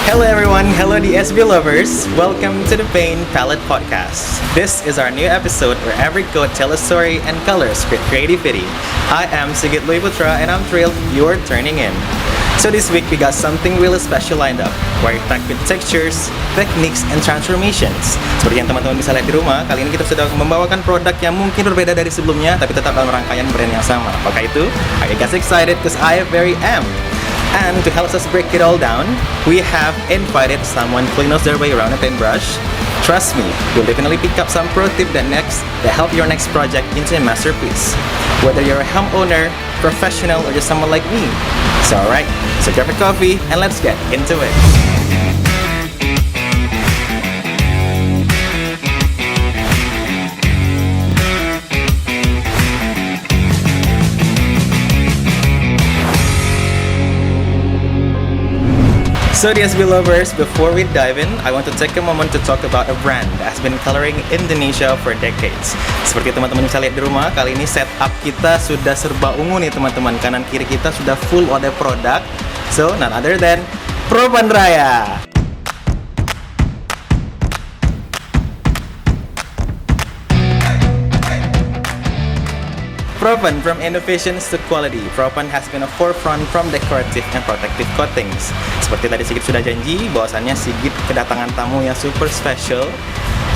Hello everyone, hello DSB lovers. Welcome to the Paint Palette Podcast. This is our new episode where every coat tells a story and colors create creativity. I am Sigit Louis Putra and I'm thrilled you're turning in. So this week we got something really special lined up. We're packed with textures, techniques, and transformations. Seperti yang teman-teman bisa lihat di rumah, kali ini kita sudah membawakan produk yang mungkin berbeda dari sebelumnya, tapi tetap dalam rangkaian brand yang sama. Apakah itu? Are you guys excited? Because I very am. And to help us break it all down, we have invited someone who knows their way around a paintbrush. Trust me, you'll definitely pick up some pro tip that help your next project into a masterpiece. Whether you're a homeowner, professional, or just someone like me. So alright, so grab your coffee and let's get into it. So DSB lovers, before we dive in, I want to take a moment to talk about a brand that has been coloring Indonesia for decades. Seperti teman-teman bisa lihat di rumah, kali ini setup kita sudah serba ungu nih teman-teman. Kanan kiri kita sudah full oleh produk. So, none other than Propan Raya. Propan, from innovations to quality, Propan has been a forefront from decorative and protective coatings. Seperti tadi Sigit sudah janji, bahwasannya Sigit kedatangan tamu yang super special,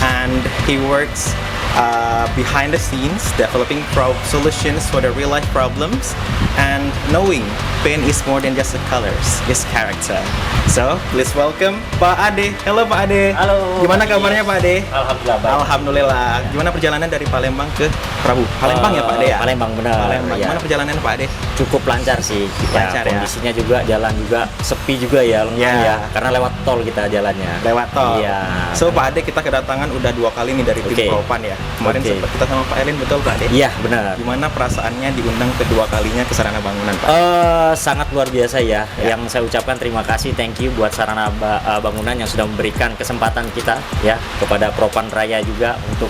and he works behind the scenes, developing solutions for the real life problems, and knowing paint is more than just the colors, it's character. So, please welcome Pak Ade. Hello Pak Ade. Halo. Gimana kabarnya Pak Ade? Alhamdulillah baik. Alhamdulillah. Gimana perjalanan dari Palembang ke Prabu? Palembang ya Pak Ade ya? Palembang benar. Palembang. Ya. Gimana perjalanan Pak Ade? Cukup lancar sih. Lancar ya. Kondisinya juga jalan juga sepi juga ya, lumayan ya. Karena lewat tol kita jalannya. Lewat tol. Iya. So Pak Ade, kita kedatangan udah 2 kali nih dari tim Propan ya. Kemarin sempat kita sama Pak Elin, betul Pak Ade? Iya benar. Gimana perasaannya diundang kedua kalinya ke Sarana Bangunan Pak? Sangat luar biasa ya. Yang saya ucapkan terima kasih, thank you buat Sarana Bangunan yang sudah memberikan kesempatan kita ya kepada Propan Raya juga untuk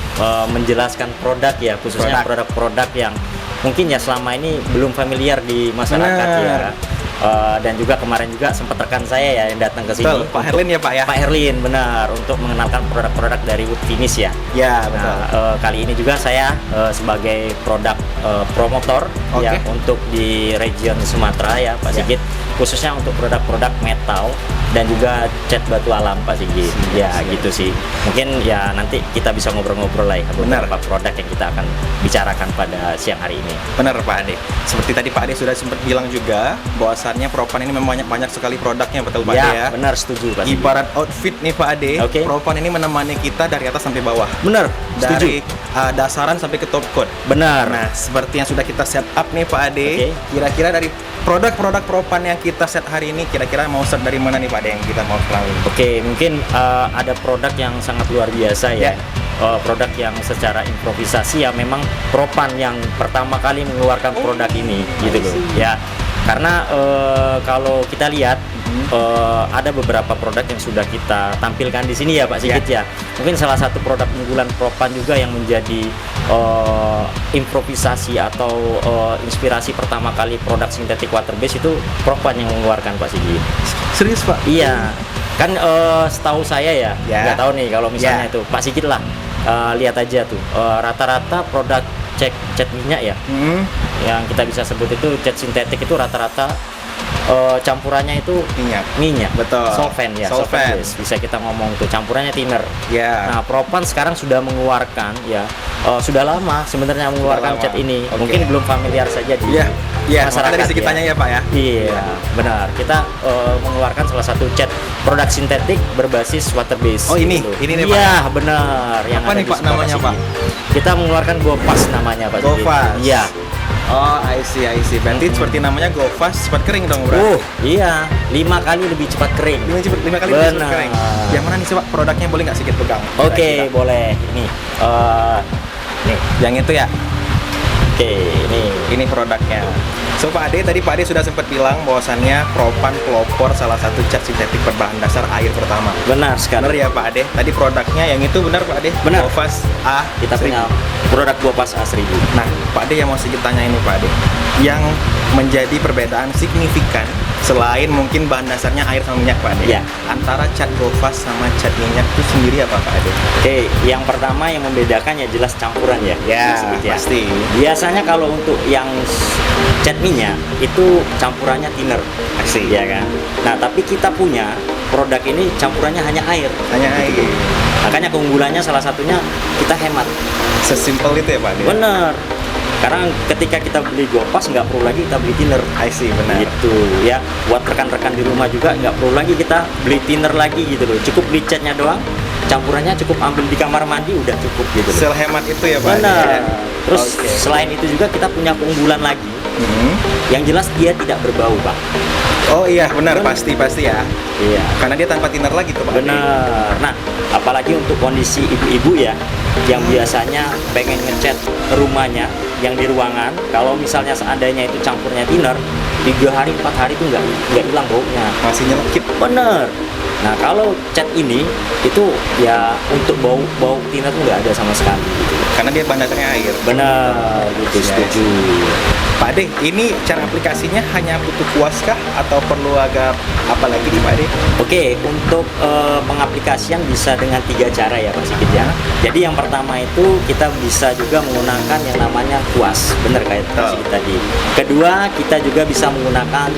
menjelaskan produk ya, khususnya produk-produk yang mungkin ya selama ini belum familiar di masyarakat ya. Dan juga kemarin juga sempat rekan saya ya yang datang ke sini. Betul, Pak Herlin ya Pak ya? Pak Herlin, benar, untuk mengenalkan produk-produk dari Wood Finish ya. Ya, betul. Kali ini juga saya sebagai produk promotor ya untuk di region Sumatera ya Pak Sigit, khususnya untuk produk-produk metal dan juga cat batu alam Pak Sigit. Gitu sih. Mungkin ya nanti kita bisa ngobrol-ngobrol lah ya beberapa produk yang kita akan bicarakan pada siang hari ini. Benar Pak Ade. Seperti tadi Pak Ade sudah sempat bilang juga bahwasannya Propan ini memang banyak sekali produknya, betul Pak Ade ya? Benar, setuju Pak. Ibarat outfit nih Pak Ade, Propan ini menemani kita dari atas sampai bawah. Benar, dari dasaran sampai ke top coat. Benar. Nah, seperti yang sudah kita set up nih Pak Ade, kira-kira dari produk-produk Propan yang kita set hari ini, kira-kira mau set dari mana nih Pak Ade yang kita mau kenalin? Mungkin ada produk yang sangat luar biasa ya. Produk yang secara improvisasi ya, memang Propan yang pertama kali mengeluarkan produk ini gitu loh ya. Karena kalau kita lihat ada beberapa produk yang sudah kita tampilkan di sini ya Pak Sigit ya. Mungkin salah satu produk unggulan Propan juga yang menjadi improvisasi atau inspirasi pertama kali produk sintetik water base itu Propan yang mengeluarkan Pak Sigit. Serius Pak? Iya. Kan setahu saya ya, nggak tahu nih kalau misalnya itu Pak Sigit lah, lihat aja tuh rata-rata produk cat minyak ya, yang kita bisa sebut itu cat sintetik itu rata-rata campurannya itu minyak, betul, solvent ya, solvent bisa kita ngomong tuh campurannya thinner. Nah, Propan sekarang sudah mengeluarkan ya, sudah lama sebenarnya mengeluarkan cat ini. Mungkin belum familiar saja di masyarakat dari segi tanya ya Pak ya. Iya, benar. Kita mengeluarkan salah satu cat produk sintetik berbasis water base. Oh ini nih Pak. Iya, benar. Yang apa nih Pak namanya Pak? Kita mengeluarkan Gofas namanya Pak. Gofas. Iya. Oh, I see. Berarti seperti namanya Gofas cepat kering dong, bro. Iya, 5 kali lebih cepat kering. 5 kali lebih cepat kering. Yang mana nih coba produknya, boleh nggak sedikit pegang? Oke, boleh. Ini, nih, yang itu ya. Oke, ini produknya. So Pak Ade, tadi Pak Ade sudah sempat bilang bahwasannya Propan pelopor salah satu cat sintetik berbahan dasar air pertama. Benar sekali. Benar ya Pak Ade. Tadi produknya yang itu benar Pak Ade? Benar. Gofas A. Kita punya produk Gofas A1000. Nah, Pak Ade yang mau sedikit tanya ini Pak Ade, yang menjadi perbedaan signifikan Selain mungkin bahan dasarnya air sama minyak Pak Ade. Ya. Antara cat GoFast sama cat minyak itu sendiri apa Pak Ade? Oke, yang pertama yang membedakan ya jelas campuran ya. Sedikit ya. Pasti. Biasanya kalau untuk yang cat minyak itu campurannya thinner, Pasti. ya kan. Nah, tapi kita punya produk ini campurannya hanya air. Hanya air. Makanya keunggulannya salah satunya kita hemat. Sesimpel itu ya Pak Ade? Bener. Karena ketika kita beli GoFast nggak perlu lagi kita beli thinner. I see, benar. Gitu ya. Buat rekan-rekan di rumah juga nggak perlu lagi kita beli thinner lagi gitu loh. Cukup beli catnya doang. Campurannya cukup ambil di kamar mandi udah cukup gitu loh. Sel hemat itu ya Pak Ade? Benar. Terus Oke. selain itu juga kita punya keunggulan lagi. Yang jelas dia tidak berbau, Pak. Oh iya, benar. Benar. Pasti ya. Iya. Karena dia tanpa thinner lagi tuh Pak Ade. Benar. Nah, apalagi untuk kondisi ibu-ibu ya, yang biasanya pengen ngecat rumahnya yang di ruangan, kalau misalnya seandainya itu campurnya thinner, 3 hari 4 hari itu nggak hilang baunya. Masih nyelkit. Bener. Nah, kalau cat ini itu ya untuk bau thinner tuh nggak ada sama sekali gitu. Karena dia bahan dasarnya air. Benar, gitu, Yes. setuju. Pak Ade, ini cara aplikasinya hanya butuh kuas kah atau perlu agak apa lagi nih Pak Ade? Oke, untuk pengaplikasian bisa dengan 3 cara ya Pak Sigit ya. Jadi yang pertama itu kita bisa juga menggunakan yang namanya kuas, bener kayak Pak Betul. Sigit tadi. Kedua, kita juga bisa menggunakan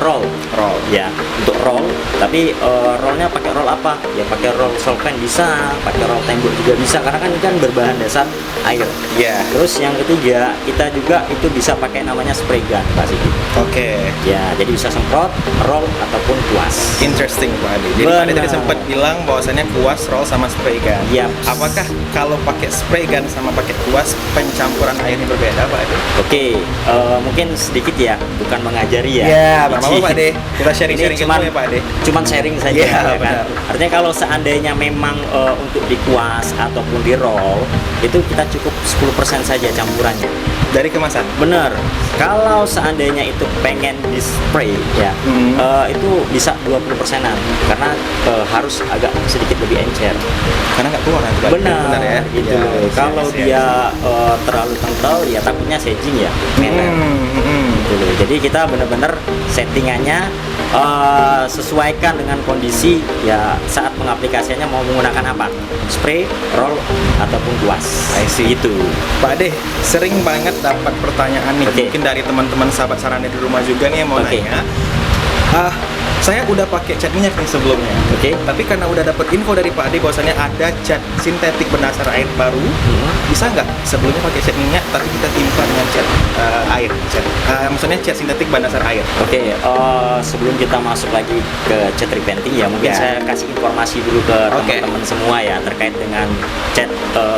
roll. Roll. Ya, untuk roll. Tapi rollnya pakai roll apa? Ya pakai roll solvent bisa, pakai roll tembok juga bisa. Karena kan ini kan berbahan dasar air. Ya. Terus yang ketiga, kita juga itu bisa pakai namanya spray gun Pak Sigit. Oke. Ya, jadi bisa semprot, roll ataupun kuas. Interesting Pak Ade. Jadi Pak Ade Benar. tadi sempat bilang bahwasannya kuas, roll sama spray gun. Yap. Apakah kalau pakai spray gun sama pakai kuas pencampuran airnya berbeda Pak Ade? Oke, mungkin sedikit ya, bukan mengajari ya. Ya, apa-apa Pak Ade. Kita sharing-sharing Ini cuman, ilmu ya Pak Ade. cuman sharing saja Iya, ya kan. benar. Artinya kalau seandainya memang untuk di kuas ataupun di roll itu kita cukup 10% saja campurannya. Dari kemasan. Bener. Kalau seandainya itu pengen di spray ya, itu bisa 20%-an karena harus agak sedikit lebih encer. Karena nggak keluar nanti Pak Ade. Benar, ya. gitu Ya, loh. siap, Kalau siap, dia siap. terlalu kental ya takutnya sedging ya, meler. Gitu loh. Jadi kita benar-benar settingannya sesuaikan dengan kondisi ya saat pengaplikasiannya mau menggunakan apa, spray, roll ataupun kuas. I see. Gitu. Pak Ade, sering banget dapat pertanyaan nih, Oke. mungkin dari teman-teman sahabat Sarana di rumah juga nih yang mau Oke. nanya. Saya udah pakai cat minyak nih sebelumnya. Oke. Tapi karena udah dapat info dari Pak Ade bahwasannya ada cat sintetik berdasar air baru, bisa nggak sebelumnya pakai cat minyak tapi kita timpa dengan cat air? Maksudnya cat sintetik berdasar air. Oke, sebelum kita masuk lagi ke cat repainting ya, mungkin Ya. saya kasih informasi dulu ke Oke. teman-teman semua ya terkait dengan cat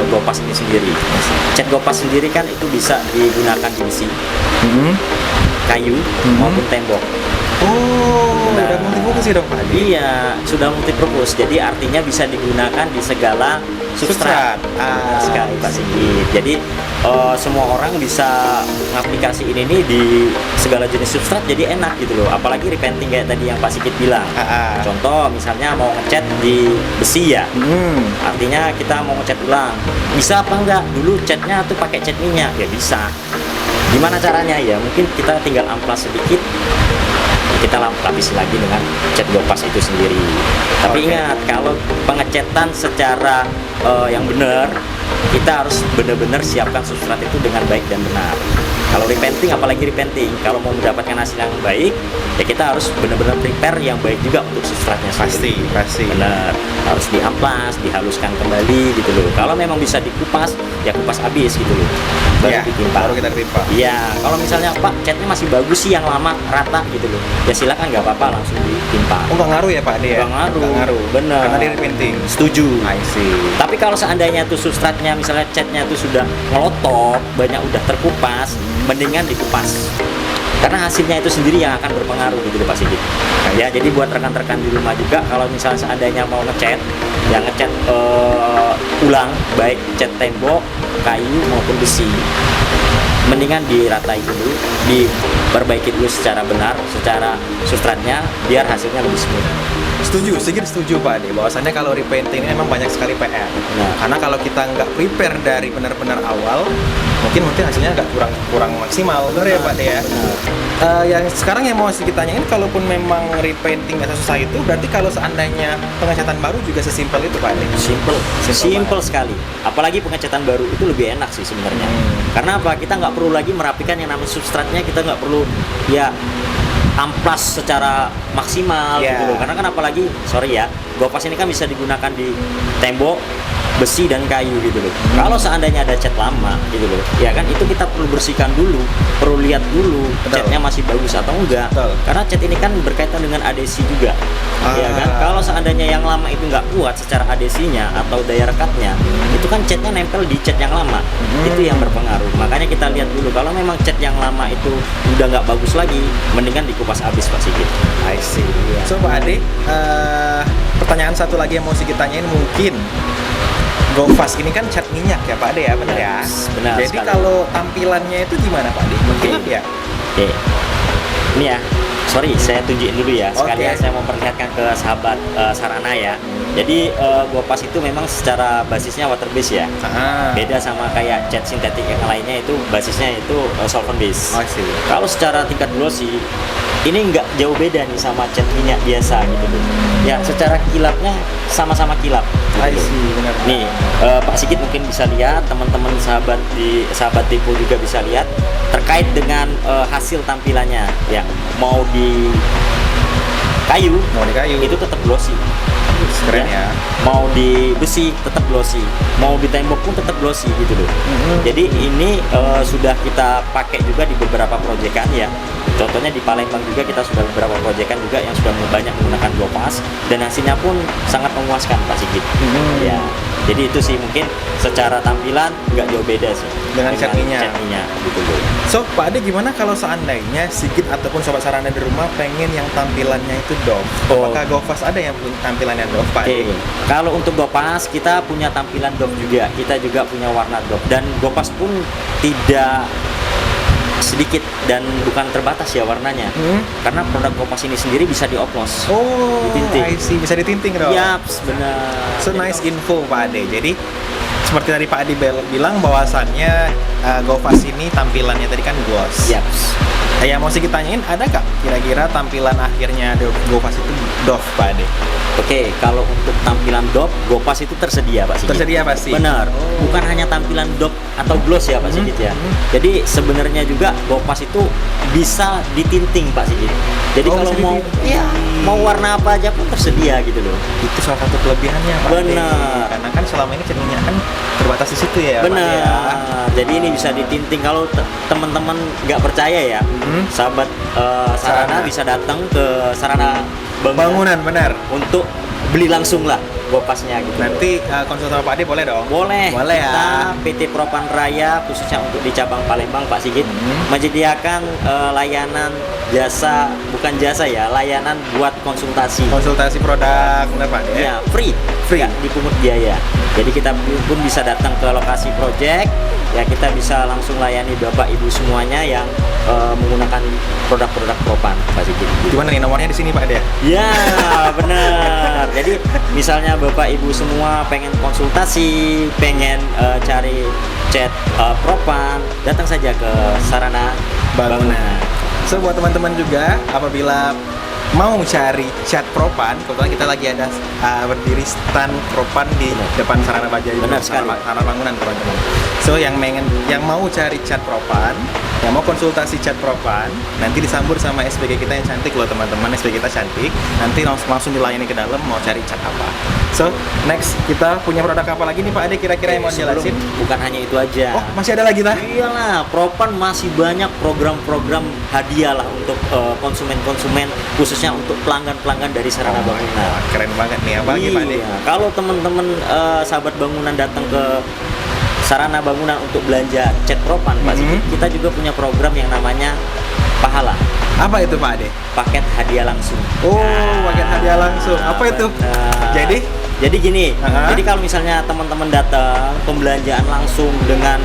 GoFast ini sendiri. Cat GoFast sendiri kan itu bisa digunakan di besi, kayu maupun tembok. Oh, Nah. udah multifungsi dong Pak Ade. Iya, sudah multipurpose. Jadi artinya bisa digunakan di segala substrat. Substrat. Benar sekali Pak Sigit. Jadi semua orang bisa ngaplikasi ini nih di segala jenis substrat jadi enak gitu loh. Apalagi repainting kayak tadi yang Pak Sigit bilang. Contoh misalnya mau ngecat di besi ya. Artinya kita mau ngecat ulang. Bisa apa enggak? Dulu catnya tuh pakai cat minyak. Ya bisa. Gimana caranya ya? Mungkin kita tinggal amplas sedikit, kita lapisi lagi dengan cat GoFast itu sendiri. Tapi Oke. ingat, kalau pengecatan secara yang benar, kita harus benar-benar siapkan substrat itu dengan baik dan benar. Kalau repainting, apalagi repainting, kalau mau mendapatkan hasil yang baik, ya kita harus benar-benar prepare yang baik juga untuk substratnya sendiri. Pasti. Benar, harus diamplas, dihaluskan kembali gitu loh. Kalau memang bisa dikupas, ya kupas habis gitu loh. Baru Ya, ditimpa. baru kita timpa. Iya, kalau misalnya Pak catnya masih bagus sih yang lama rata gitu loh, ya silakan nggak apa-apa langsung ditimpa. Oh, nggak ngaruh ya Pak Ade ya? Nggak ngaruh. Nggak ngaruh. Bener. Karena dia repainting. Setuju. I see. Tapi kalau seandainya tuh substratnya misalnya catnya tuh sudah ngelotok, banyak udah terkupas, mendingan dikupas. Karena hasilnya itu sendiri yang akan berpengaruh gitu loh Pak Sigit. Ya, jadi buat rekan-rekan di rumah juga kalau misalnya seandainya mau ngecat, yang ngecat ulang baik cat tembok, kayu maupun besi, mendingan diratai dulu, diperbaiki dulu secara benar, secara substratnya biar hasilnya lebih smooth. Sedikit setuju Pak Ade, bahwasannya kalau repainting ini memang banyak sekali PR. Nah. Karena kalau kita nggak prepare dari benar-benar awal, mungkin hasilnya nggak kurang maksimal, benar ya Pak Ade ya. Yang sekarang yang mau kita tanyain, kalaupun memang repainting nggak susah itu, berarti kalau seandainya pengecatan baru juga sesimpel itu Pak Ade? Simple sekali. Apalagi pengecatan baru itu lebih enak sih sebenarnya. Karena apa? Kita nggak perlu lagi merapikan yang namanya substratnya, kita nggak perlu ya amplas secara maksimal gitu loh. Karena kan apalagi Gopas ini kan bisa digunakan di tembok, besi dan kayu gitu loh. Kalau seandainya ada cat lama gitu loh, ya kan itu kita perlu bersihkan dulu, perlu lihat dulu catnya masih bagus atau enggak. Karena cat ini kan berkaitan dengan adesi juga, ya kan. Kalau seandainya yang lama itu nggak kuat secara adesinya atau daya rekatnya, itu kan catnya nempel di cat yang lama, itu yang berpengaruh. Makanya kita lihat dulu, kalau memang cat yang lama itu udah nggak bagus lagi, mendingan dikupas habis Pak Sigit. I see. So Pak Ade, pertanyaan satu lagi yang mau kita tanyain mungkin. Gopas ini kan cat minyak ya Pak Ade ya, benar ya? Benar. Jadi kalau tampilannya itu gimana Pak Ade? Gelap ya? Oke. Ini ya, saya tunjukin dulu ya. Sekalian saya mau perlihatkan ke sahabat Sarana ya. Jadi Gopas itu memang secara basisnya water base ya. Beda sama kayak cat sintetik yang lainnya, itu basisnya itu solvent base. Kalau secara tingkat glossy ini nggak jauh beda nih sama cat minyak biasa gitu loh. Ya secara kilapnya sama-sama kilap. Benar. Nih Pak Sigit mungkin bisa lihat, teman-teman sahabat Depo juga bisa lihat terkait dengan hasil tampilannya. Ya mau di kayu itu tetap glossy. Keren ya. Mau di besi tetap glossy, mau di tembok pun tetap glossy gitu loh. Jadi ini sudah kita pakai juga di beberapa proyekan ya. Contohnya di Palembang juga kita sudah beberapa proyekan juga yang sudah banyak menggunakan Gopas dan hasilnya pun sangat memuaskan Pak Sigit. Ya, jadi itu sih mungkin secara tampilan nggak jauh beda sih dengan cat minyak gitu loh. So Pak Ade, gimana kalau seandainya Sigit ataupun sobat Sarana di rumah pengen yang tampilannya itu doff? Apakah Gopas ada yang tampilannya doff Pak Ade? Kalau untuk Gopas kita punya tampilan doff juga, kita juga punya warna doff, dan Gopas pun tidak sedikit dan bukan terbatas ya warnanya. Karena produk Gopas ini sendiri bisa dioplos. Ditinting. Bisa ditinting dong. Yaps, benar. So nice info Pak Ade. Jadi seperti tadi Pak Ade bilang bahwasannya Gopas ini tampilannya tadi kan gloss. Yaps. Yang mau kita tanyain, ada nggak kira-kira tampilan akhirnya Gopas itu doff Pak Ade? Oke, kalau untuk tampilan doff, Gopas itu tersedia Pak Sigit. Tersedia pasti. Benar. Bukan hanya tampilan doff atau gloss ya Pak Sigit ya. Jadi sebenarnya juga Gopas itu bisa ditinting Pak Sigit. Jadi kalau mau warna apa aja pun tersedia gitu loh. Itu salah satu kelebihannya Pak. Benar. Karena kan selama ini cat minyak kan terbatas di situ ya. Benar. Pak, ya. Jadi ini bisa ditinting. Kalau teman-teman nggak percaya ya, sahabat Sarana bisa datang ke Sarana Bangunan benar untuk beli langsung lah Gopasnya gitu. Nanti konsul sama Pak Ade boleh dong? Boleh ya. Kita PT Propan Raya khususnya untuk di cabang Palembang Pak Sigit menyediakan layanan layanan buat konsultasi produk, benar Pak Ade? Ya, free. Nggak dipungut biaya. Jadi kita pun bisa datang ke lokasi project, ya kita bisa langsung layani Bapak Ibu semuanya yang menggunakan produk-produk Propan Pak Sigit. Gimana nih nomornya di sini Pak Ade? Ya, benar. Jadi misalnya Bapak Ibu semua pengen konsultasi, pengen cari cat Propan, datang saja ke Sarana Bangunan. So buat teman-teman juga, apabila mau cari cat Propan, kebetulan kita lagi ada berdiri stand Propan di depan Sarana Bajai, benar sekali. Sarana Bangunan teman-teman. So yang mau cari cat Propan, yang mau konsultasi cat Propan, nanti disambut sama SPG kita yang cantik loh teman-teman. SPG kita cantik, nanti langsung dilayani ke dalam mau cari cat apa. So next kita punya produk apa lagi nih Pak Ade kira-kira yang mau jelasin? Bukan hanya itu aja. Oh masih ada lagi lah? Iyalah, Propan masih banyak program-program hadiah lah untuk konsumen-konsumen, khususnya untuk pelanggan-pelanggan dari Sarana Bangunan. Keren banget nih, apa lagi Pak Ade? Kalau teman-teman sahabat bangunan datang ke Sarana Bangunan untuk belanja cat Propan, Pak Sigit, kita juga punya program yang namanya Pahala. Apa itu Pak Ade? Paket hadiah langsung. Paket hadiah langsung. Apa itu? Jadi gini, jadi kalau misalnya teman-teman datang pembelanjaan langsung dengan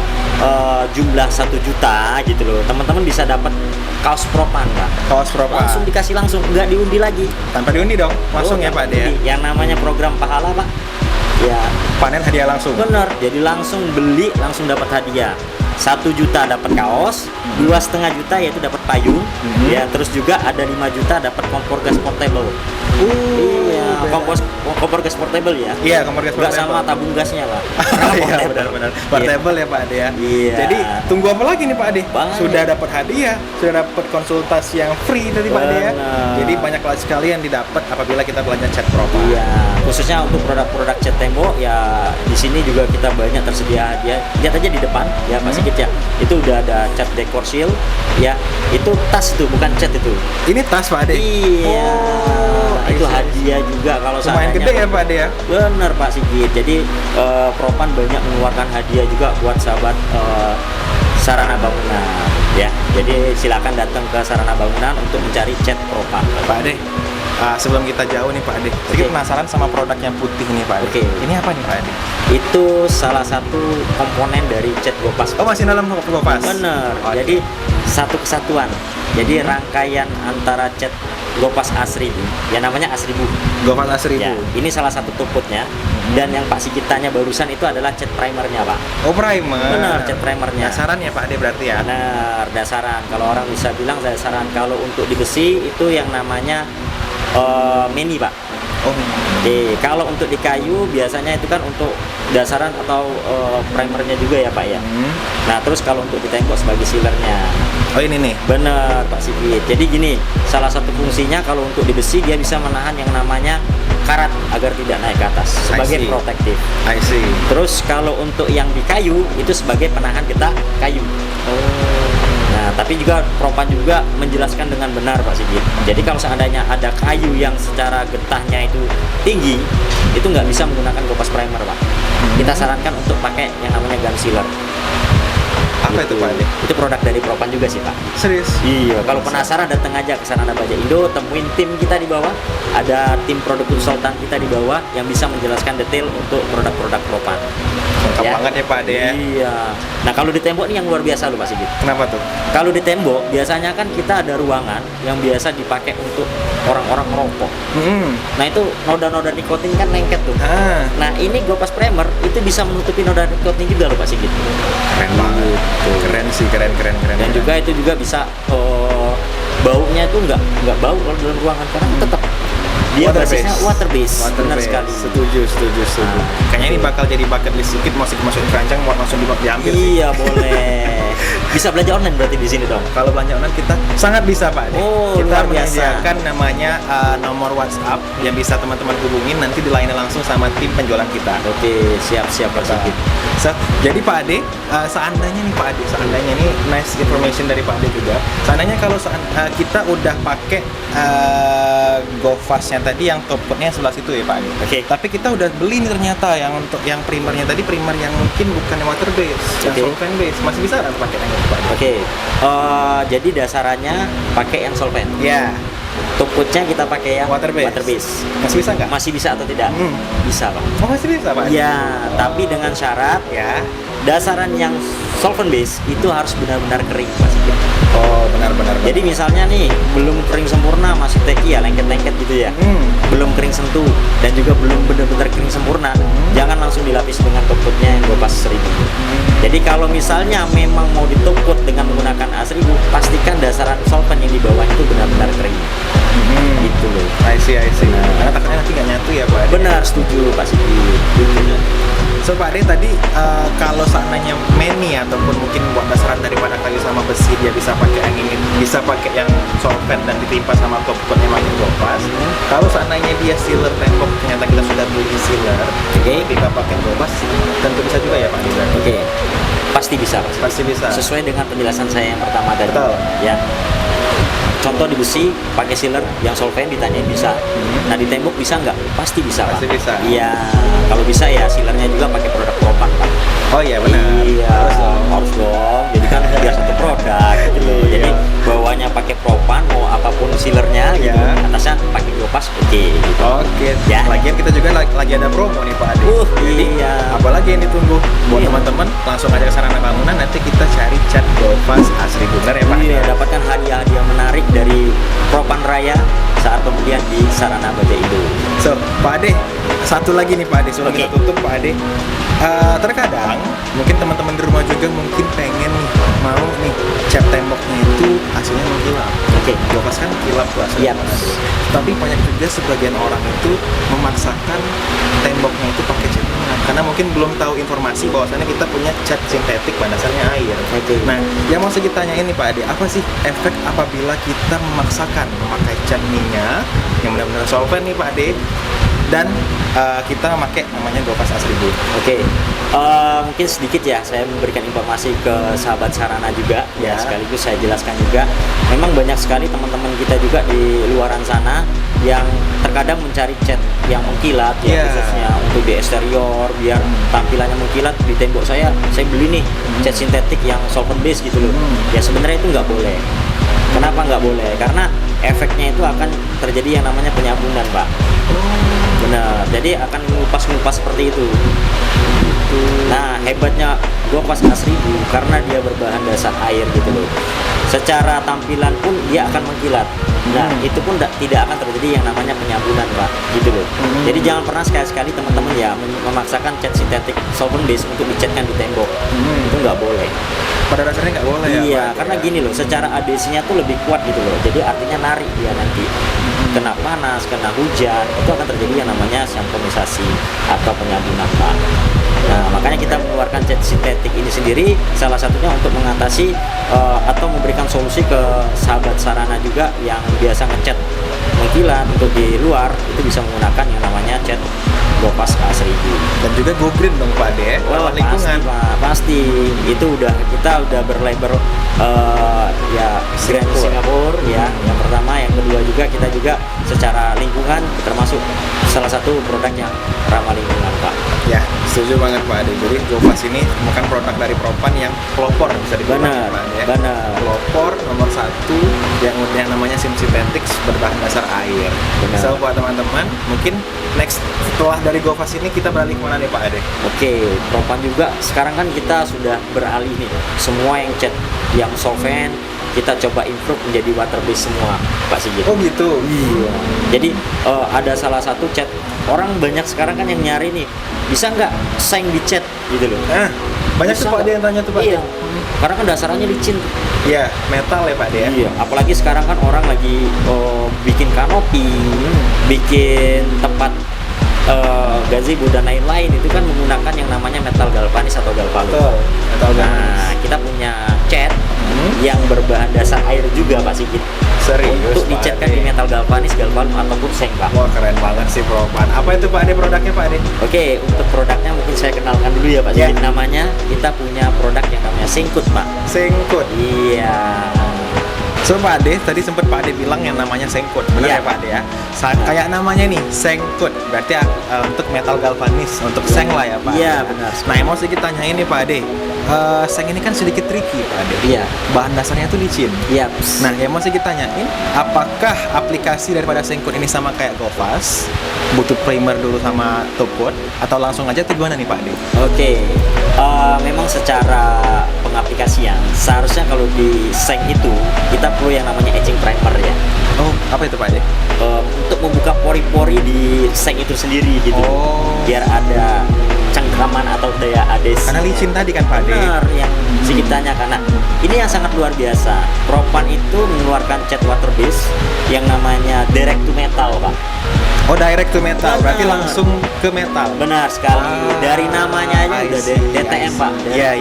jumlah 1 juta gitu loh, teman-teman bisa dapat kaos Propan, Pak. Kaos Propan. Langsung dikasih langsung, nggak diundi lagi. Tanpa diundi dong, langsung ya Pak De. Yang namanya program pahala, Pak. Ya, panen hadiah langsung. Bener, jadi langsung beli, langsung dapat hadiah. 1 juta dapat kaos, 2,5 juta yaitu dapat payung, ya terus juga ada 5 juta dapat kompor gas portable. Iya, kompor gas portable ya. Iya, kompor gas portable. Nggak sama tabung gasnya, Pak. Iya, benar-benar. Portable ya Pak Ade ya. Iya. Jadi tunggu apa lagi nih Pak Ade? Banyak. Sudah dapat hadiah, sudah dapat konsultasi yang free dari Pak Ade ya. Jadi banyak sekali yang didapat apabila kita belanja cat Propan. Iya, khususnya untuk produk-produk cat tembok ya, di sini juga kita banyak tersedia hadiah. Lihat aja di depan ya Pak Sigit ya. Itu udah ada cat decor seal ya. Itu tas itu, bukan cat itu. Ini tas Pak Ade. Iya. Itu hadiah juga kalau lumayan gede ya Pak Ade ya. Bener Pak Sigit. Jadi Propan banyak mengeluarkan hadiah juga buat sahabat sarana bangunan ya. Jadi silakan datang ke sarana bangunan untuk mencari cat Propan. Pak Ade, sebelum kita jauh nih Pak Ade, saya penasaran sama produk yang putih nih Pak Ade. Ini apa nih Pak Ade? Itu salah satu komponen dari cat Gopas. Oh, masih dalam Gopas? Bener. Jadi satu kesatuan. Jadi rangkaian antara cat Gopas A1000, ya namanya A1000. Gopas A1000. Ya, ini salah satu tuputnya. Dan yang Pak Sigit tanya barusan itu adalah cat primernya, Pak. Oh, primer. Benar, cat primernya. Dasaran ya Pak Ade berarti ya? Benar, dasaran. Kalau orang bisa bilang dasaran. Kalau untuk di besi itu yang namanya meni, Pak. Oh. Kalau untuk di kayu biasanya itu kan untuk dasaran atau primernya juga ya Pak ya. Nah terus kalau untuk di tembok sebagai sealernya. Oh ini nih. Bener Pak Sigit. Jadi gini, salah satu fungsinya kalau untuk di besi dia bisa menahan yang namanya karat agar tidak naik ke atas sebagai protektif. I see. Terus kalau untuk yang di kayu itu sebagai penahan getah kayu. Nah, tapi juga Propan juga menjelaskan dengan benar Pak Sigit. Jadi kalau seandainya ada kayu yang secara getahnya itu tinggi, itu nggak bisa menggunakan Gopas primer Pak. Kita sarankan untuk pakai yang namanya gum sealer. Apa itu Pak Ade? Itu produk dari Propan juga sih Pak. Serius? Iya. Kalau penasaran datang aja ke Sarana Baja Indo, temuin tim kita di bawah. Ada tim produk konsultan kita di bawah yang bisa menjelaskan detail untuk produk-produk Propan. Lengkap banget ya Pak Ade ya. Iya. Nah kalau di tembok ini yang luar biasa loh Pak Sigit. Kenapa tuh? Kalau di tembok biasanya kan kita ada ruangan yang biasa dipakai untuk orang-orang merokok. Nah itu noda-noda nikotin kan lengket tuh. Nah ini Gopas primer itu bisa menutupi noda nikotin juga loh Pak Sigit. Keren banget. Keren sih, keren. Dan juga itu juga bisa baunya itu nggak bau kalau dalam ruangan karena tetap dia basisnya water base. Benar sekali. Setuju. Kayaknya ini bakal jadi bucket list sedikit, mau dimasukin keranjang, mau langsung diambil. Iya boleh. Bisa belanja online berarti di sini dong. Kalau belanja online kita sangat bisa Pak. Oh, kita luar biasa. menyediakan namanya nomor WhatsApp yang bisa teman-teman hubungin, nanti dilayani langsung sama tim penjualan kita. Oke, siap Pak Sigit. Jadi Pak Ade, seandainya nih Pak Ade, seandainya ini nice information dari Pak Ade juga. Seandainya kalau kita udah pakai Gopas yang tadi yang top coatnya sebelah situ ya Pak Ade. Oke. Tapi kita udah beli nih ternyata yang untuk yang primernya tadi, primer yang mungkin bukan yang water base, yang solvent base, masih bisa kan pakai yang itu Pak Ade? Oke. Jadi dasarannya pakai yang solvent. Ya. Top coatnya kita pakai yang water base. Masih bisa nggak? Masih bisa atau tidak? Bisa Pak. Oh masih bisa Pak? Ya, tapi dengan syarat ya dasaran yang solvent base itu harus benar-benar kering Pak Sigit. Oh benar-benar. Jadi misalnya nih belum kering sempurna, masih teki ya, lengket-lengket gitu ya, belum kering sentuh dan juga belum benar-benar kering sempurna, jangan langsung dilapis dengan top coatnya yang Gopas 1000. Jadi kalau misalnya memang mau di top coat dengan menggunakan A1000, pastikan dasaran solvent yang di bawah itu benar-benar kering. Gitu loh. I see. Karena takutnya nanti nggak nyatu ya Pak Ade. Benar, setuju Pak Sigit. So Pak Ade tadi kalau seandainya meni ataupun mungkin buat dasaran daripada kayu sama besi, dia bisa pakai yang ini, bisa pakai yang solvent dan ditimpa sama top coatnya makin Gopas. Kalau seandainya dia sealer tembok, ternyata kita sudah beli sealer, kita pakai Gopas, tentu bisa juga ya Pak Ade. Oke. Pasti bisa. Pasti bisa. Sesuai dengan penjelasan saya yang pertama tadi. Betul. Ya. Contoh di besi pakai sealer yang solvent ditanyain bisa. Nah di tembok bisa nggak? Pasti bisa. Pasti Pak. bisa. Iya. Kalau bisa ya sealernya juga pakai produk Propan Pak. Oh iya benar. Iya. Harus dong. Jadi kan biar satu produk gitu loh. Jadi bawahnya pakai propan, mau apapun sealernya gitu, atasnya pakai Gopas oke gitu. Oke. Ya. Lagian kita juga lagi ada promo nih Pak Ade. Jadi apalagi yang ditunggu buat teman-teman, langsung aja ke Sarana Bangunan, nanti kita cari cat Gopas asri bener ya Pak Ade. Iya, dapatkan hadiah-hadiah menarik dari Propan Raya saat pembelian di Sarana Baja Indo. So, Pak Ade, satu lagi nih Pak Ade, sebelum kita tutup Pak Ade. Terkadang mungkin teman-teman di rumah juga mungkin pengen nih, mau nih cat temboknya itu hasilnya mengkilap. Gopas kan kilap tuh hasilnya. Tapi banyak juga sebagian orang itu memaksakan temboknya itu pakai cat minyak karena mungkin belum tahu informasi bahwasannya kita punya cat sintetik pada dasarnya air. Nah, yang mau saya tanyain nih Pak Ade, apa sih efek apabila kita memaksakan memakai cat minyak yang benar-benar solvent nih Pak Ade, dan kita memakai namanya Gopas asri Bu? Mungkin sedikit ya saya memberikan informasi ke sahabat Sarana juga ya, sekaligus saya jelaskan juga. Memang banyak sekali teman-teman kita juga di luaran sana yang terkadang mencari cat yang mengkilat ya, khususnya untuk di eksterior biar tampilannya mengkilat. Di tembok saya beli nih cat sintetik yang solvent base gitu loh. Ya sebenarnya itu nggak boleh. Kenapa nggak boleh? Karena efeknya itu akan terjadi yang namanya penyambunan Pak. Benar, jadi akan mengupas-ngupas seperti itu. Nah, hebatnya Gopas asri Bu karena dia berbahan dasar air gitu loh. Secara tampilan pun dia akan mengkilat. Nah, itu pun tidak akan terjadi yang namanya penyambunan Pak, gitu loh. Jadi jangan pernah sekali-sekali teman-teman ya memaksakan cat sintetik solvent base untuk dicatkan di tembok. Itu nggak boleh. Pada dasarnya nggak boleh ya? Iya, karena gini loh, secara adesinya tuh lebih kuat gitu loh. Jadi artinya narik dia nanti. Kena panas, kena hujan, itu akan terjadi yang namanya sangkomisasi atau penyambunan Pak. Nah, makanya kita mengeluarkan cat sintetik ini sendiri salah satunya untuk mengatasi atau memberikan solusi ke sahabat Sarana juga yang biasa ngecat mengkilat untuk di luar, itu bisa menggunakan yang namanya cat Gopas asri. Dan juga go green dong Pak Ade, lawan lingkungan. Pasti itu kita udah berlabel ya Grand Singapura ya, yang pertama, yang kedua juga kita juga secara lingkungan termasuk salah satu produk yang ramah lingkungan Pak. Ya, setuju banget Pak Ade. Jadi Gopas ini bukan produk dari Propan yang pelopor bisa dibilang Pak Ade. Benar. Pelopor nomor 1 yang namanya sintetik berbahan dasar air. So buat teman-teman, mungkin next setelah dari Gopas ini kita beralih kemana nih Pak Ade? Propan juga sekarang kan kita sudah beralih nih, semua yang cat yang solvent kita coba improve menjadi water base semua Pak Sigit. Oh gitu? Iya. Jadi ada salah satu cat, orang banyak sekarang kan yang nyari nih, bisa nggak seng di cat gitu loh. Banyak tuh Pak Ade yang tanya tuh Pak. Iya. Karena kan dasarnya licin. Iya, metal ya Pak Ade. Iya, apalagi sekarang kan orang lagi bikin kanopi, bikin tempat gazebo dan lain-lain, itu kan menggunakan yang namanya metal galvanis atau galvalum. Nah, kita punya cat yang berbahan dasar air juga Pak Sigit. Serius, untuk dicatkan di metal galvanis, galvalum ataupun seng Pak. Wah, keren banget sih Propan. Apa itu Pak Ade produknya Pak Ade? Untuk produknya mungkin saya kenalkan dulu ya Pak Sigit. Namanya, kita punya produk yang namanya Sengkut Pak. Sengkut? Iya. So Pak Ade, tadi sempat Pak Ade bilang yang namanya Sengkut, benar ya Pak Ade ya? Kayak namanya nih, Sengkut, berarti untuk metal galvanis, untuk seng lah ya Pak? Iya benar. Nah, yang mau sedikit tanyain nih Pak Ade, seng ini kan sedikit tricky Pak Ade. Iya. Bahan dasarnya tuh licin. Iya. Nah, yang mau sedikit tanyain, apakah aplikasi daripada Sengkut ini sama kayak Gopas? Butuh primer dulu sama top coat, atau langsung aja tuh gimana nih Pak Ade? Memang secara pengaplikasian seharusnya kalau di seng itu kita perlu yang namanya etching primer ya. Oh, apa itu Pak Ade? Untuk membuka pori-pori di seng itu sendiri gitu. Biar ada cengkraman atau daya adesi. Karena licin tadi kan Pak Ade. Benar, yang sedikit tanya karena ini yang sangat luar biasa. Propan itu mengeluarkan cat water base yang namanya direct to metal Pak. Oh, direct to metal, berarti langsung ke metal. Benar sekali. Dari namanya aja udah DTM Pak. Iya.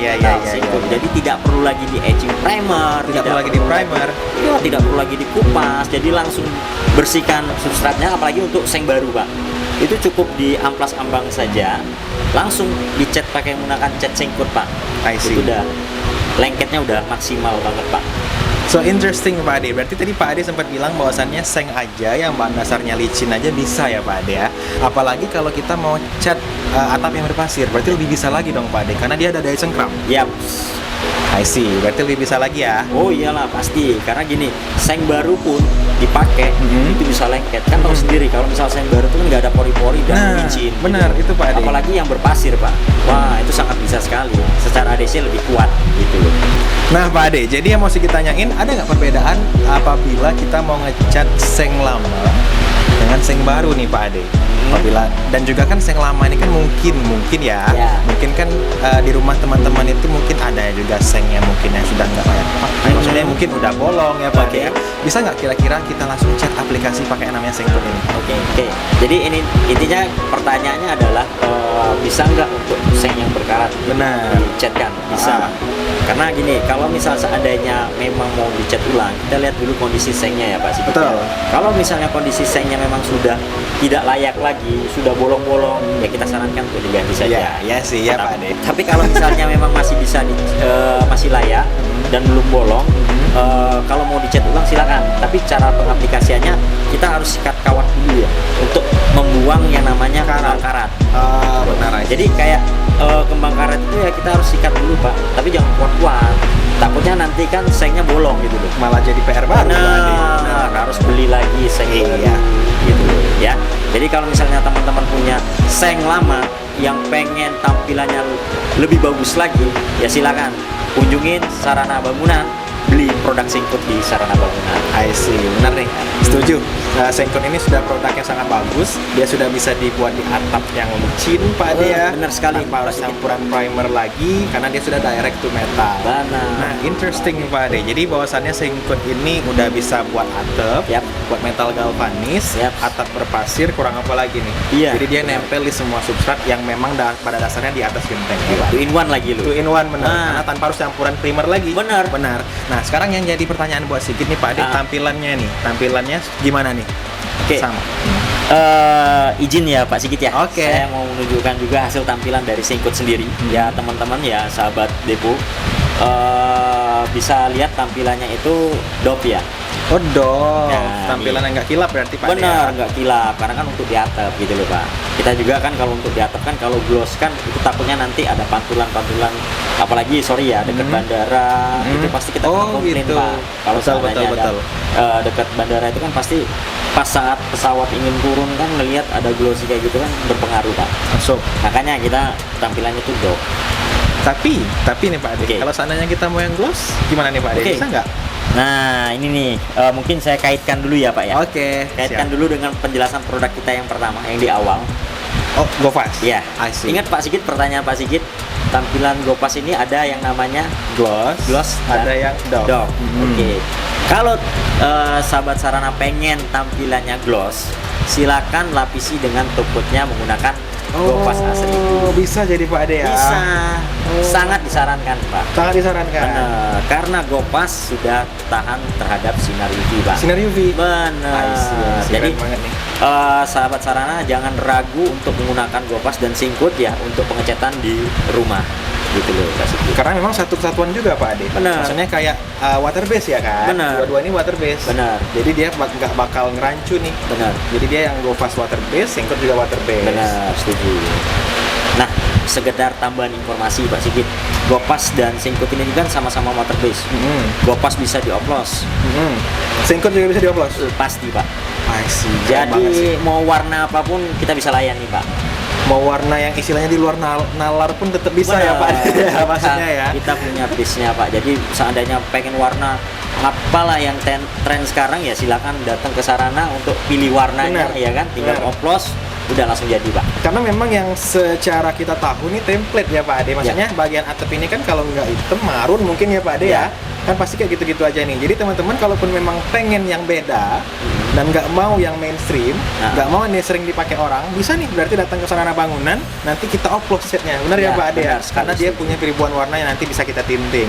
Jadi tidak perlu lagi di etching primer, tidak perlu lagi di primer. Iya, tidak perlu lagi dikupas. Jadi langsung bersihkan substratnya, apalagi untuk seng baru Pak. Itu cukup di amplas ambang saja, langsung dicat pakai menggunakan cat Sengkut Pak. Itu udah lengketnya udah maksimal banget Pak. So interesting Pak Ade, berarti tadi Pak Ade sempat bilang bahwasannya seng aja yang bahan dasarnya licin aja bisa ya Pak Ade ya. Apalagi kalau kita mau cat atap yang berpasir, berarti lebih bisa lagi dong Pak Ade, karena dia ada daya cengkram. Yap. I see, berarti lebih bisa lagi ya. Oh iyalah pasti, karena gini, seng baru pun dipakai itu bisa lengket. Kan tahu sendiri kalau misal seng baru itu kan nggak ada pori-pori dan licin. Benar gitu. itu Pak Ade. Apalagi yang berpasir Pak. Wah itu sangat bisa sekali. Secara ADC lebih kuat gitu loh. Nah Pak Ade, jadi yang mau kita tanyain, ada nggak perbedaan apabila kita mau ngecat seng lama dengan seng baru nih Pak Ade? Apabila dan juga kan seng lama ini kan mungkin ya. Mungkin kan di rumah teman-teman itu mungkin ada juga seng yang mungkin yang sudah nggak layak pakai. Maksudnya mungkin udah bolong ya Pak Ade. Bisa nggak kira-kira kita langsung cat aplikasi pakai yang namanya Sengkut ini? Oke. Jadi ini intinya pertanyaannya adalah bisa nggak untuk seng yang berkarat Benar. dicatkan? Bisa. Karena gini, kalau misal seandainya memang mau dicat ulang, kita lihat dulu kondisi sengnya ya Pak Sigit. Betul. Kalau misalnya kondisi sengnya memang sudah tidak layak lagi, sudah bolong-bolong, ya kita sarankan untuk diganti saja. Ya sih ya Pak Ade. Tapi kalau misalnya memang masih bisa masih layak dan belum bolong, kalau mau dicat ulang silakan. Tapi cara pengaplikasiannya kita harus sikat kawat dulu ya, untuk membuang yang namanya kembang karat. Benar aja. Jadi kayak kembang karet itu ya kita harus sikat dulu Pak, tapi jangan kuat-kuat, takutnya nanti kan sengnya bolong gitu loh, malah jadi PR baru. Nah, harus beli lagi seng baru gitu loh ya. Jadi kalau misalnya teman-teman punya seng lama yang pengen tampilannya lebih bagus lagi, ya silakan kunjungin Sarana Bangunan, beli produk Sengkut di Sarana Bangunan. I see, benar nih, setuju. Sengkut ini sudah produknya sangat bagus. Dia sudah bisa dibuat di atap yang licin Pak Ade ya. Benar sekali. Tanpa harus campuran primer lagi, karena dia sudah direct to metal. Benar. Nah, interesting nih Pak Ade. Jadi bahwasannya Sengkut ini udah bisa buat atap, buat metal galvanis, atap berpasir, kurang apa lagi nih? Iya. Jadi dia nempel di semua substrat yang memang pada dasarnya di atas genteng. Two in one lagi loh. Two in one benar. Karena tanpa harus campuran primer lagi. Benar. Nah, sekarang yang jadi pertanyaan buat Sigit nih Pak Ade, tampilannya gimana nih? Oke. Sama. Izin ya Pak Sigit ya. Oke. Saya mau menunjukkan juga hasil tampilan dari Sengkut sendiri. Ya teman-teman ya sahabat Depo, bisa lihat tampilannya itu dop ya. Oh dop. Nah, tampilan yang nggak kilap berarti Pak. Benar, nggak kilap karena kan untuk di atap gitu loh Pak. Kita juga kan kalau untuk di atap kan kalau gloss kan itu takutnya nanti ada pantulan-pantulan, apalagi dekat bandara itu pasti kita komplain gitu. Pak. Kalau betul. Dekat bandara itu kan pasti pas saat pesawat ingin turun kan ngelihat ada glossy kayak gitu kan berpengaruh Pak. Masuk. Makanya kita tampilannya itu dop. Tapi nih Pak Ade, kalau seandainya kita mau yang gloss, gimana nih Pak Ade? Bisa nggak? Nah ini nih, mungkin saya kaitkan dulu ya Pak ya. Oke. Kaitkan dulu dengan penjelasan produk kita yang pertama, yang di awal. Oh, GoPass. Iya. Ingat Pak Sigit, pertanyaan Pak Sigit, tampilan GoPass ini ada yang namanya gloss, ada yang dop. Oke. Kalau sahabat Sarana pengen tampilannya gloss, silakan lapisi dengan top coatnya menggunakan GoPass asli itu. Bisa jadi Pak Ade ya? Bisa. Sangat disarankan Pak. Sangat disarankan. Benar. Karena GoPass sudah tahan terhadap sinar UV Pak. Sinar UV. Benar. Jadi sahabat Sarana jangan ragu untuk menggunakan GoPass dan Sengkut ya untuk pengecatan di rumah. Gitu loh. Karena memang satu kesatuan juga Pak Ade. Benar. Maksudnya kayak water base ya kan? Benar. Dua-dua ini water base. Benar. Jadi dia nggak bakal ngerancu nih. Benar. Jadi dia yang GoPass water base, Sengkut juga water base. Benar, setuju. Nah, sekedar tambahan informasi Pak Sigit, GoPass dan Sengkut ini kan sama-sama water base. GoPass bisa dioplos. Sengkut juga bisa dioplos? Pasti Pak. I see. Jadi mau warna apapun kita bisa layani Pak. Mau warna yang istilahnya di luar nalar pun tetap bisa. Benar. Ya Pak ya, maksudnya ya. Kita punya base-nya Pak. Jadi seandainya pengen warna apalah yang tren sekarang ya silakan datang ke Sarana untuk pilih warnanya. Benar. Ya kan, tinggal oplos udah langsung jadi Pak. Karena memang yang secara kita tahu nih template ya Pak Ade. Maksudnya bagian atap ini kan kalau nggak hitam marun mungkin ya Pak Ade ya. Kan pasti kayak gitu-gitu aja nih. Jadi teman-teman kalaupun memang pengen yang beda dan nggak mau yang mainstream, nggak mau ini sering dipakai orang, bisa nih berarti datang ke Sarana Bangunan, nanti kita upload setnya. Benar ya Pak Ade ya? Karena dia punya ribuan warna yang nanti bisa kita tinting.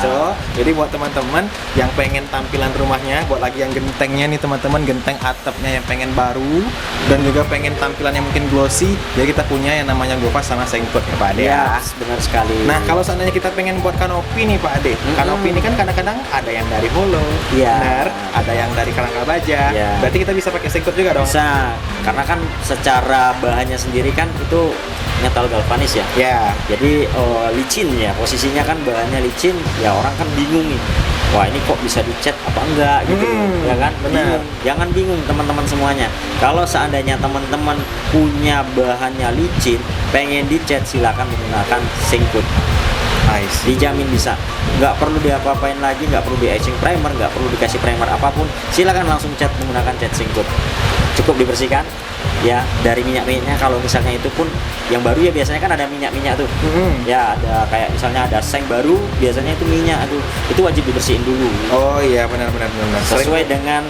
So, jadi buat teman-teman yang pengen tampilan rumahnya, buat lagi yang gentengnya nih teman-teman, genteng atapnya yang pengen baru dan juga pengen tampilannya mungkin glossy, jadi kita punya yang namanya GoPass sama Sengkut ya Pak Ade ya. Benar sekali. Nah, kalau seandainya kita pengen buat kanopi nih Pak Ade, kanopi ini kan kadang-kadang ada yang dari Holo, Iya. benar, ada yang dari Kerangka Baja. Iya. Berarti kita bisa pakai singkut juga dong. Bisa, karena kan secara bahannya sendiri kan itu metal galvanis ya. Ya. Jadi licin ya, posisinya kan bahannya licin, ya orang kan bingung nih. Wah ini kok bisa dicat apa enggak gitu, ya kan? benar. Bingung. Jangan bingung teman-teman semuanya. Kalau seandainya teman-teman punya bahannya licin, pengen dicat silakan menggunakan singkut. Dijamin bisa, nggak perlu diapa-apain lagi, nggak perlu di icing primer, nggak perlu dikasih primer apapun, silakan langsung cat menggunakan cat singkut. Cukup dibersihkan ya dari minyak-minyaknya. Kalau misalnya itu pun yang baru ya biasanya kan ada minyak-minyak tuh, ya ada kayak misalnya ada seng baru, biasanya itu minyak tuh, itu wajib dibersihin dulu. Oh iya benar-benar. Sesuai dengan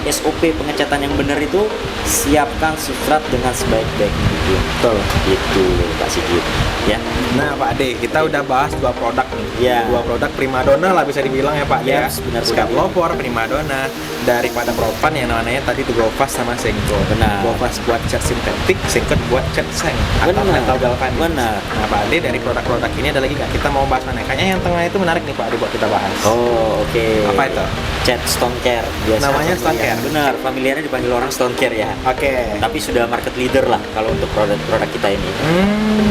SOP pengecatan yang benar itu, siapkan substrat dengan sebaik-baiknya gitu. Betul. Gitu Pak Sigit ya. Nah Pak Ade, kita udah bahas 2 produk nih. Iya. 2 produk primadona lah bisa dibilang ya Pak Ade ya. Yes, benar Scalp sekali. Lover, primadona. Daripada propan yang namanya tadi tuh Govas sama Sengko. Benar. Govas buat cat sintetik, Sengkot buat cat seng atau Benar. metal galvanis. Benar. Nah Pak Ade, dari produk-produk ini ada lagi nggak kita mau bahas mana? Kayaknya yang tengah itu menarik nih Pak Ade buat kita bahas. Oh oke. Apa itu? Cat stone care biasa. Namanya stone care? Benar, familiarnya dipanggil orang stone care ya. Oke. Tapi sudah market leader lah kalau untuk produk-produk kita ini.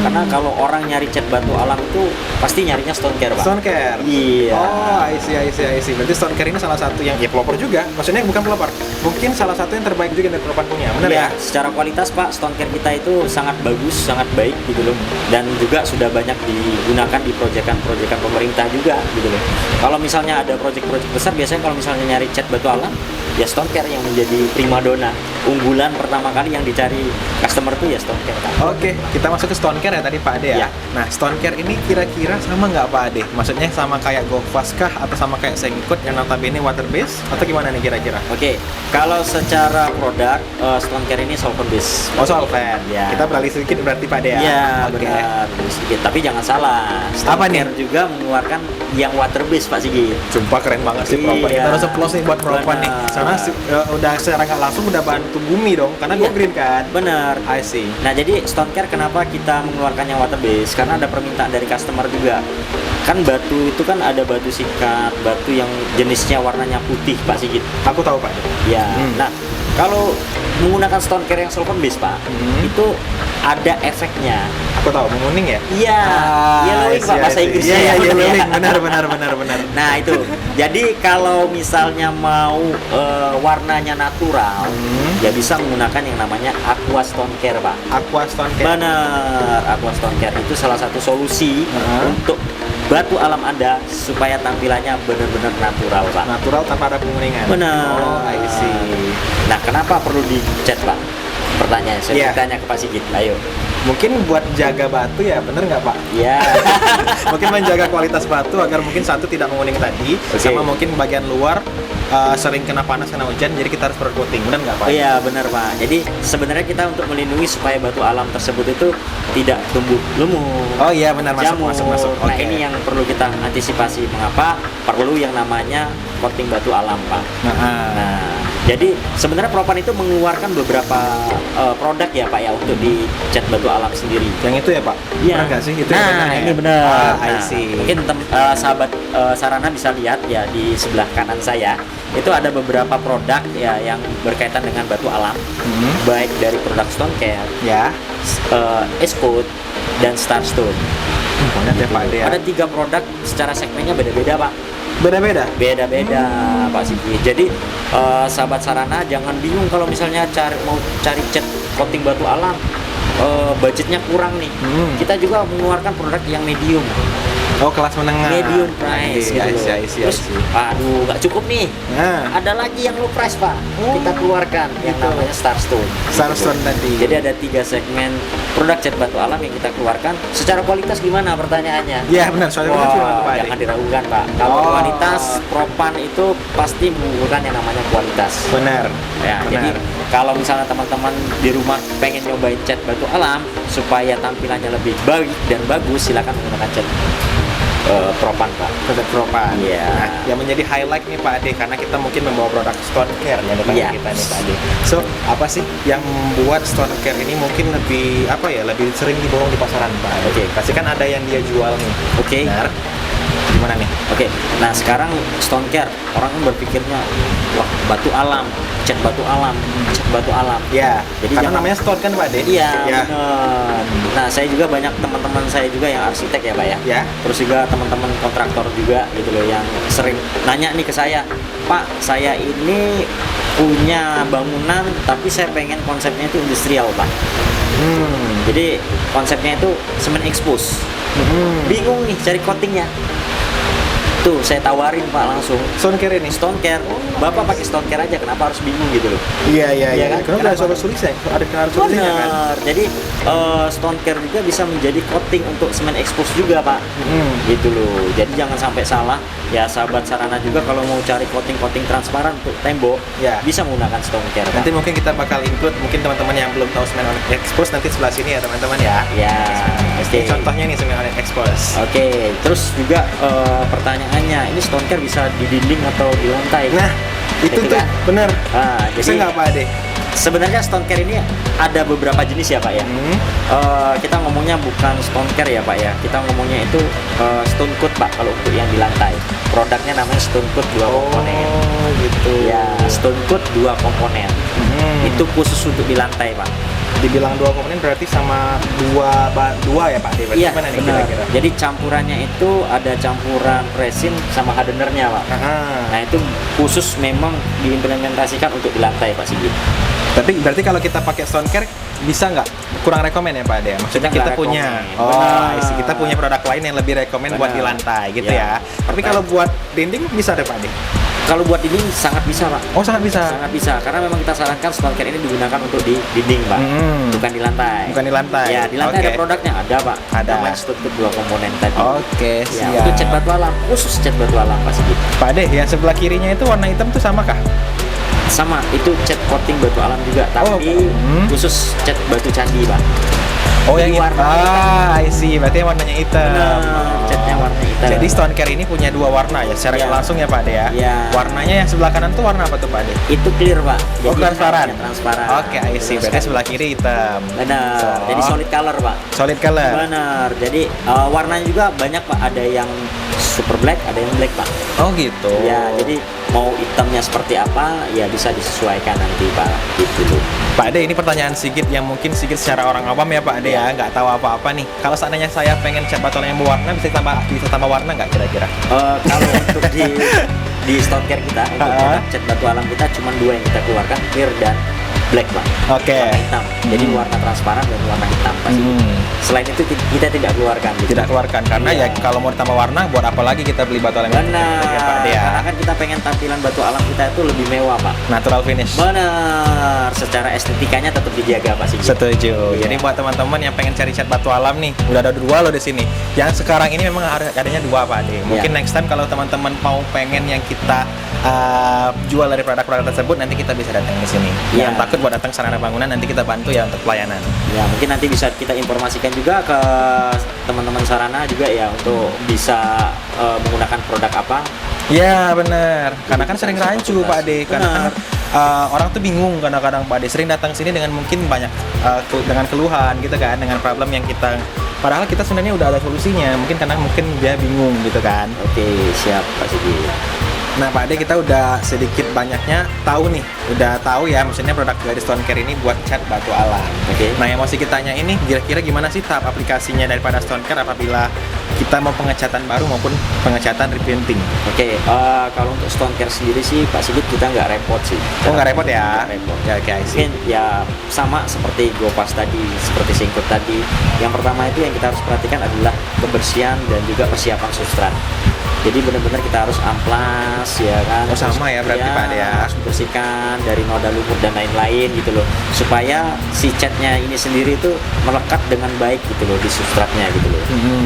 Karena kalau orang nyari cat batu alam itu pasti nyarinya stone care, Pak. Stone care. Iya. Oh, I see. Berarti stone care ini salah satu yang ya pelopor juga. Maksudnya bukan pelopor. Mungkin salah satu yang terbaik juga dari Propan punya. Benar Iya, ya? secara kualitas Pak, stone care kita itu sangat bagus, sangat baik gitu loh. Dan juga sudah banyak digunakan di proyekan-proyekan pemerintah juga gitu loh. Kalau misalnya ada proyek-proyek besar, biasanya kalau misalnya nyari cat batu alam, ya stone care yang menjadi primadona. Unggulan pertama kali yang dicari customer tuh ya stone care, Pak. Oke, kita masuk ke stone care ya tadi Pak Ade ya. Ya. Nah, stone care ini kira-kira sama nggak Pak Ade? Maksudnya sama kayak Govas kah atau sama kayak Sengkut yang notabene water base atau gimana nih kira-kira? Oke, kalau secara produk stone care ini solvent base. Oh, solvent. Ya. Kita beralih sedikit berarti Pak Ade ya. Iya, Oke. benar. Sedikit. Tapi jangan salah. Stone Apa nih? care juga mengeluarkan yang water base, Pak Sigit. Sumpah keren banget sih Propan. Iya. Kita harus applause nih buat Propan nih. Benar. Karena udah secara nggak langsung udah bantu bumi dong. Karena Iya. go green kan. Benar. I see. Nah, jadi stone care kenapa kita mengeluarkan yang water base? Karena ada permintaan dari customer juga. Kan batu itu kan ada batu sikat, batu yang jenisnya warnanya putih, Pak Sigit. Aku tahu Pak Ade. Ya. Nah, kalau menggunakan stone care yang solvent base, Pak, itu ada efeknya. Aku tahu menguning ya. Iya, yellowing Pak bahasa Inggrisnya. Iya, ya. yellowing. Benar. Nah itu, jadi kalau misalnya mau warnanya natural, ya bisa menggunakan yang namanya Aqua Stone Care, Pak. Aqua stone care. Benar, Aqua Stone Care itu salah satu solusi untuk batu alam Anda supaya tampilannya benar-benar natural, Pak. Natural tanpa ada penguningan. Benar. Oh, I see. Nah, kenapa perlu dicat, Pak? Pertanyaan saya Iya. tanya ke Pak Sigit. Ayo. Mungkin buat jaga batu ya, bener nggak Pak? Ya. Mungkin menjaga kualitas batu agar mungkin satu tidak menguning tadi, Oke. sama mungkin bagian luar sering kena panas, kena hujan, jadi kita harus bercoating, bener nggak Pak? Iya benar Pak. Jadi sebenarnya kita untuk melindungi supaya batu alam tersebut itu tidak tumbuh lumut. Oh iya benar, jamur. masuk. Nah ini yang perlu kita antisipasi. Mengapa perlu yang namanya coating batu alam, Pak? Nah, jadi sebenarnya Propan itu mengeluarkan beberapa produk ya Pak ya untuk di cat batu alam sendiri. Yang itu ya Pak? Iya. Benar nggak sih? Itu Nah, yang benar ya? ini benar. Ah, I Nah, see. mungkin sahabat Sarana bisa lihat ya di sebelah kanan saya. Itu ada beberapa produk ya yang berkaitan dengan batu alam. Baik dari produk Stone Care, Ya. Escoat dan Starstone. Banyak ya Pak Ade ya. Ada 3 produk secara segmennya beda-beda, Pak. Beda-beda? Beda-beda, Pak Sigi. Jadi sahabat Sarana jangan bingung kalau misalnya mau cari cat coating batu alam, budgetnya kurang nih. Kita juga mengeluarkan produk yang medium. Oh, kelas menengah. Medium price gitu loh. I see. Terus, aduh, nggak cukup nih. Nah, Ada lagi yang low price, Pak. Kita keluarkan yang gitu. namanya Starstone. Starstone tadi. Jadi ada 3 segmen produk cat batu alam yang kita keluarkan. Secara kualitas gimana pertanyaannya? Iya benar, soalnya Wah, cuma Pak Ade. jangan diragukan, Pak. Kalau Oh. kualitas Propan itu pasti mengukurkan yang namanya kualitas. Benar. Ya, Benar. jadi kalau misalnya teman-teman di rumah pengen nyobain cat batu alam supaya tampilannya lebih baik dan bagus, silakan menggunakan cat Propan, Pak. Produk Propan. Iya. Nah, yang menjadi highlight nih Pak Ade, karena kita mungkin membawa produk Stone Care ya depan Iya. kita nih Pak Ade. So, apa sih yang membuat Stone Care ini mungkin lebih lebih sering diborong di pasaran Pak Ade? Oke. Pasti kan ada yang dia jual nih. Oke. Benar. Gimana nih? Oke, nah sekarang stone care orang kan berpikirnya wah batu alam, cat batu alam, cat batu alam. Ya, Jadi karena jangan- namanya stone kan Pak De? Iya, Ya. benar. Nah, saya juga banyak teman-teman saya juga yang arsitek ya, Pak ya. Ya. Terus juga teman-teman kontraktor juga gitu loh yang sering nanya nih ke saya, "Pak, saya ini punya bangunan tapi saya pengen konsepnya itu industrial, Pak." Jadi konsepnya itu semen expose. Bingung nih cari coatingnya. Tuh, saya tawarin Pak langsung. Stone care ini? Stone care. Bapak pakai stone care aja, kenapa harus bingung gitu loh? Iya, Iya kan? Karena udah Kenapa? soal sulisnya, ada solusinya kan? Benar. Jadi stone care juga bisa menjadi coating untuk semen expose juga Pak. Gitu loh. Jadi jangan sampai salah. Ya sahabat Sarana juga kalau mau cari coating transparan untuk tembok, Ya. bisa menggunakan stone care Pak. Nanti mungkin kita bakal include mungkin teman-teman yang belum tahu semen on expose nanti sebelah sini ya teman-teman ya. Ya. Oke, contohnya nih semen on expose. Oke, terus juga pertanyaannya, ini stone care bisa di dinding atau di lantai? Nah, itu tuh kan? bener. Nah, Bisa jadi nggak Pak De? sebenarnya stone care ini ada beberapa jenis ya Pak ya. Kita ngomongnya bukan stone care ya Pak ya. Kita ngomongnya itu stone coat Pak kalau untuk yang di lantai. Produknya namanya stone coat 2 komponen. Oh, gitu. Ya, stone coat 2 komponen. Itu khusus untuk di lantai Pak. Dibilang 2 komponen berarti sama dua ya Pak De? Berarti Iya, gimana nih benar. kira-kira? Jadi campurannya itu ada campuran resin sama hardenernya Pak. Nah, itu khusus memang diimplementasikan untuk di lantai Pak Sigit. Tapi berarti kalau kita pakai stone care bisa nggak? Kurang rekomen ya Pak De? Maksudnya Kita kita nggak punya, rekomen. oh, Benar. isi kita punya produk lain yang lebih rekomen buat di Benar. lantai gitu Ya. ya. Tapi kalau buat dinding bisa deh Pak De? Kalau buat dinding sangat bisa Pak. Oh, sangat bisa. Sangat bisa karena memang kita sarankan stone care ini digunakan untuk di dinding Pak, bukan di lantai. Bukan di lantai. Ya, di lantai Oke. ada produknya, ada Pak. Ada. Namanya stone coat 2 komponen tadi. Oke, Ya, siap. untuk cat batu alam, khusus cat batu alam Pak Sigit. Pak De, yang sebelah kirinya itu warna hitam tuh sama kah? Sama, itu cat coating batu alam juga, tapi khusus cat batu candi Pak. Oh, Jadi yang warna I see. Berarti yang warnanya hitam. Benar, catnya warna hitam. Jadi stone care ini punya 2 warna ya, secara Iya. langsung ya Pak De ya. Iya. Warnanya yang sebelah kanan tuh warna apa tuh Pak De? Itu clear Pak. Oh, Jadi transparan. hanya transparan. Oke, I see. Betul Berarti sekali. sebelah kiri hitam. Benar. So, Jadi solid color Pak. solid color. Benar. Jadi warnanya juga banyak Pak. Ada yang super black, ada yang black Pak. Oh gitu. Ya, jadi mau hitamnya seperti apa, ya bisa disesuaikan nanti Pak. Gitu loh. Pak De, ini pertanyaan Sigit yang mungkin Sigit secara orang awam ya Pak De ya, nggak tahu apa-apa nih. Kalau seandainya saya pengen cat batu alam yang berwarna, bisa tambah warna nggak kira-kira? Kalau untuk di stone care kita, untuk produk cat batu alam kita cuma 2 yang kita keluarkan, clear dan black Pak. Oke. Warna hitam. Jadi warna transparan dan warna hitam pasti. Selain itu kita tidak keluarkan. Gitu. Tidak keluarkan karena Iya. ya kalau mau ditambah warna, buat apa lagi kita beli batu alam yang Benar. ya Pak De ya? Karena kan kita pengen tampilan batu alam kita itu lebih mewah Pak. Natural finish. Benar. Secara estetikanya tetap dijaga Pak Sigit. Setuju. Iya. Jadi buat teman-teman yang pengen cari cat batu alam nih, udah ada 2 loh di sini. Yang sekarang ini memang adanya 2 Pak De. Mungkin Iya. next time kalau teman-teman mau pengen yang kita jual dari produk-produk tersebut, nanti kita bisa datang di sini. Iya. Jangan takut buat datang Sarana Bangunan, nanti kita bantu ya untuk pelayanan. Ya mungkin nanti bisa kita informasikan juga ke teman-teman Sarana juga ya untuk bisa menggunakan produk apa. Ya benar, karena kan bisa sering rancu konsultasi. Pak De, karena kan Benar. orang tuh bingung kadang-kadang Pak De sering datang sini dengan mungkin banyak dengan keluhan gitu kan, dengan problem yang kita, padahal kita sebenarnya udah ada solusinya, mungkin karena mungkin dia bingung gitu kan. Oke, siap Pak Sigit. Nah Pak De, kita udah sedikit banyaknya tahu nih, udah tahu ya maksudnya produk dari Stone Care ini buat cat batu alam. Oke. Nah yang mau sih kita tanya ini, kira-kira gimana sih tahap aplikasinya daripada Stone Care apabila kita mau pengecatan baru maupun pengecatan repainting? Oke, kalau untuk stone care sendiri sih Pak Sigit kita nggak repot sih. Oh nggak repot ya? Nggak repot. Ya oke, I see. Mungkin ya sama seperti GoPass tadi, seperti Singkut tadi. Yang pertama itu yang kita harus perhatikan adalah kebersihan dan juga persiapan substrat. Jadi benar-benar kita harus amplas ya kan. Oh, sama ya berarti, Pak De, ya? Harus bersihkan dari noda lumpur dan lain-lain gitu loh. Supaya si catnya ini sendiri itu melekat dengan baik gitu loh di substratnya gitu loh.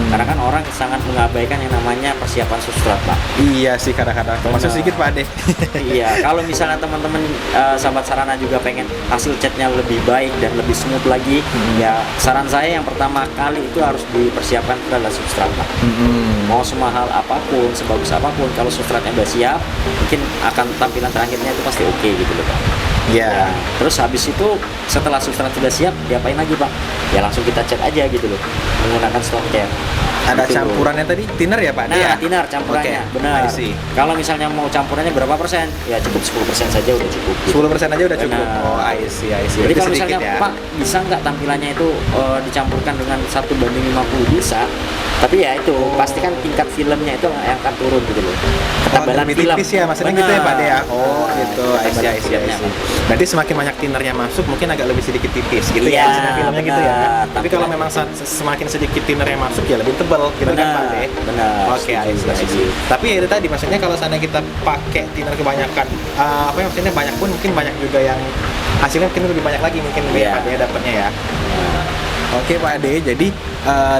Karena kan orang sangat mengabaikan yang namanya persiapan substrat Pak. Iya sih kadang-kadang, termasuk Benar. sedikit Pak De. Iya, kalau misalnya teman-teman sahabat Sarana juga pengen hasil catnya lebih baik dan lebih smooth lagi, ya saran saya yang pertama kali itu harus dipersiapkan adalah substrat Pak. Mau semahal apapun, sebagus apapun, kalau substratnya udah siap, mungkin akan tampilan terakhirnya itu pasti oke gitu loh Pak. Iya. Ya, terus habis itu setelah substrat sudah siap, diapain lagi Pak? ya langsung kita cat aja gitu loh menggunakan stone care. Ada Gitu. campurannya tadi, thinner ya Pak? Nah, thinner campurannya, Oke, benar. I see. Kalau misalnya mau campurannya berapa persen? Ya cukup 10% saja udah cukup. 10% aja udah cukup. Benar. Oh, I see. Jadi Berarti kalau sedikit misalnya ya. Pak bisa nggak tampilannya itu dicampurkan dengan 1:50 bisa, tapi ya itu pasti kan tingkat filmnya itu yang akan turun gitu loh. Ketebalan lebih film. tipis ya, maksudnya gitu ya Pak De ya? Oh Nah, gitu, I see. ketebalan filmnya, Pak. Berarti semakin banyak thinnernya masuk, mungkin agak lebih sedikit tipis gitu Iya, ya, maksudnya filmnya gitu ya. benar. Tapi kalau memang semakin sedikit thinnernya masuk ya lebih tebal gitu kan Pak De? Benar. Oke, I setuju, see. setuju. Tapi ya itu tadi, maksudnya kalau seandainya kita pakai thinner kebanyakan, apa ya, maksudnya banyak pun mungkin banyak juga yang hasilnya mungkin lebih banyak lagi mungkin Iya. Pak De dapatnya ya. Oke Pak Ade, jadi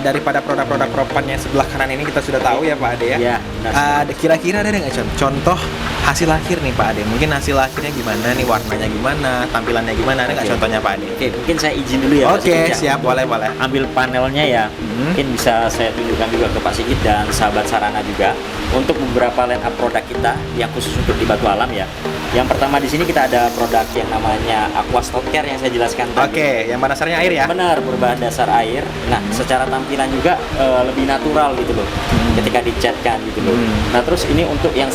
daripada produk-produk propannya sebelah kanan ini kita sudah tahu ya Pak Ade ya. Iya, benar. Kira-kira ada nggak contoh hasil akhir nih Pak Ade? Mungkin hasil akhirnya gimana nih, warnanya gimana, tampilannya gimana? Ada nggak Oke. contohnya Pak Ade? Oke, mungkin saya izin dulu ya. Pak Oke, Sigit, ya. siap, boleh. Ambil panelnya ya. Mungkin bisa saya tunjukkan juga ke Pak Sigit dan sahabat Sarana juga untuk beberapa line up produk kita yang khusus untuk di Batu Alam ya. Yang pertama di sini kita ada produk yang namanya Aqua Stone Care yang saya jelaskan tadi. Oke, yang pada dasarnya air ya? Benar, berbahan dasar air. Nah, secara tampilan juga lebih natural gitu loh. Ketika dicatkan gitu loh. Nah, terus ini untuk yang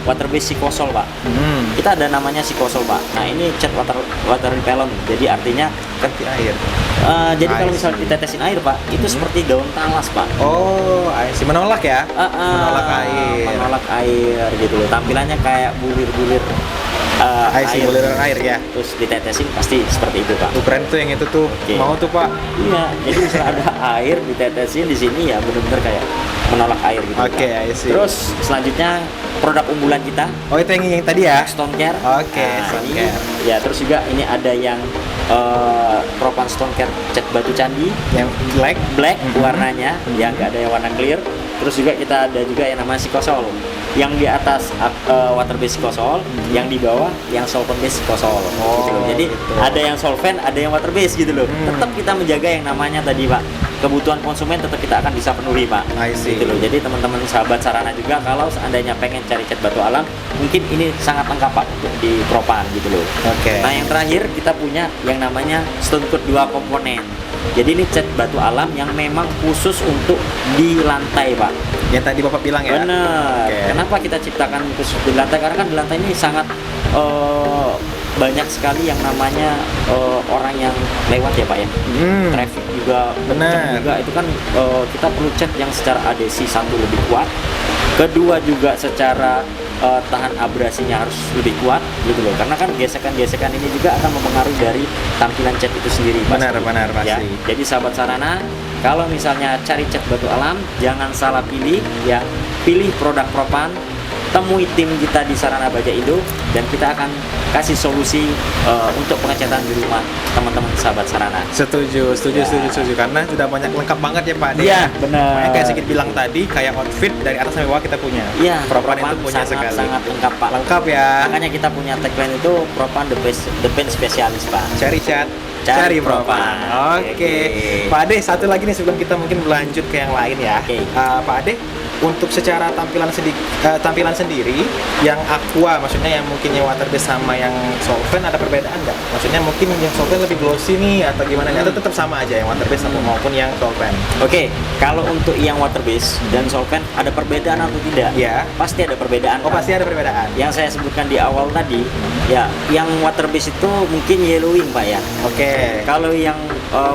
water based Sikosol, Pak. Kita ada namanya Sikosol, Pak. Nah, ini cat water repellent. Jadi artinya Ganti air. jadi kalau I misalnya see. ditetesin air, Pak, itu seperti daun talas, Pak. Oh, I see. Menolak ya? Menolak air. Menolak air gitu loh. Tampilannya kayak bulir-bulir I see, buliran air ya. Terus ditetesin pasti seperti itu, Pak. Tuh keren tuh yang itu tuh. Oke. Mau tuh Pak. Iya, jadi misalnya ada air ditetesin di sini ya benar-benar kayak menolak air gitu. Oke, Pak. I see. Terus selanjutnya produk unggulan kita Oh, itu yang tadi ya? Stone Care. Oke, Stone ini, Care. Ya, terus juga ini ada yang Propan Stone Care cat batu candi Yang black. black warnanya, ya nggak ada yang warna clear. Terus juga kita ada juga yang namanya Sikosol, yang di atas water based Sikosol, yang di bawah yang solvent based Sikosol. Oh, gitu loh. Jadi gitu. ada yang solvent, ada yang water based gitu loh. Tetap kita menjaga yang namanya tadi, Pak, kebutuhan konsumen tetap kita akan bisa penuhi, Pak. I see. Gitu loh. Jadi teman-teman sahabat Sarana juga kalau seandainya pengen cari cat batu alam, mungkin ini sangat lengkap, Pak, untuk di Propan gitu loh. Oke. Nah, yang terakhir kita punya yang namanya Stone Coat 2 komponen. Jadi ini cat batu alam yang memang khusus untuk di lantai, Pak. Yang tadi Bapak bilang ya? Benar. Oke. Kenapa kita ciptakan khusus di lantai? Karena kan di lantai ini sangat banyak sekali yang namanya orang yang lewat ya, Pak ya. Traffic juga Benar. kencang juga itu kan kita perlu cat yang secara adhesi satu lebih kuat. Kedua juga secara tahan abrasinya harus lebih kuat gitu loh. Karena kan gesekan-gesekan ini juga akan mempengaruhi dari tampilan cat itu sendiri, Pak. Benar, Ya. pasti. Jadi sahabat Sarana, kalau misalnya cari cat batu alam, jangan salah pilih ya. Pilih produk Propan, temui tim kita di Sarana Baja Indo, dan kita akan kasih solusi untuk pengecatan di rumah teman-teman sahabat Sarana. Setuju. Ya. Karena sudah banyak lengkap banget ya Pak Ade. Iya, benar. Makanya kayak sedikit bilang tadi, kayak outfit dari atas sampai bawah kita punya. Iya, Propan itu punya sekali. sangat lengkap, Pak. Lengkap ya. Makanya kita punya tagline itu Propan the best spesialis, Pak. Cari cat, Cari cari Propan. Propan. Oke. Oke. Pak Ade, satu lagi nih sebelum kita mungkin berlanjut ke yang lain ya. Oke. Pak Ade, untuk secara tampilan sendiri, yang aqua, maksudnya yang mungkin yang water based sama yang solvent ada perbedaan nggak? Maksudnya mungkin yang solvent lebih glossy nih atau gimana? Atau tetap sama aja yang water based maupun yang solvent? Oke, kalau untuk yang water base dan solvent ada perbedaan atau tidak? Iya. Pasti ada perbedaan. Oh, Pak. pasti ada perbedaan. Yang saya sebutkan di awal tadi, ya, yang water base itu mungkin yellowing, Pak ya. Oke. Kalau yang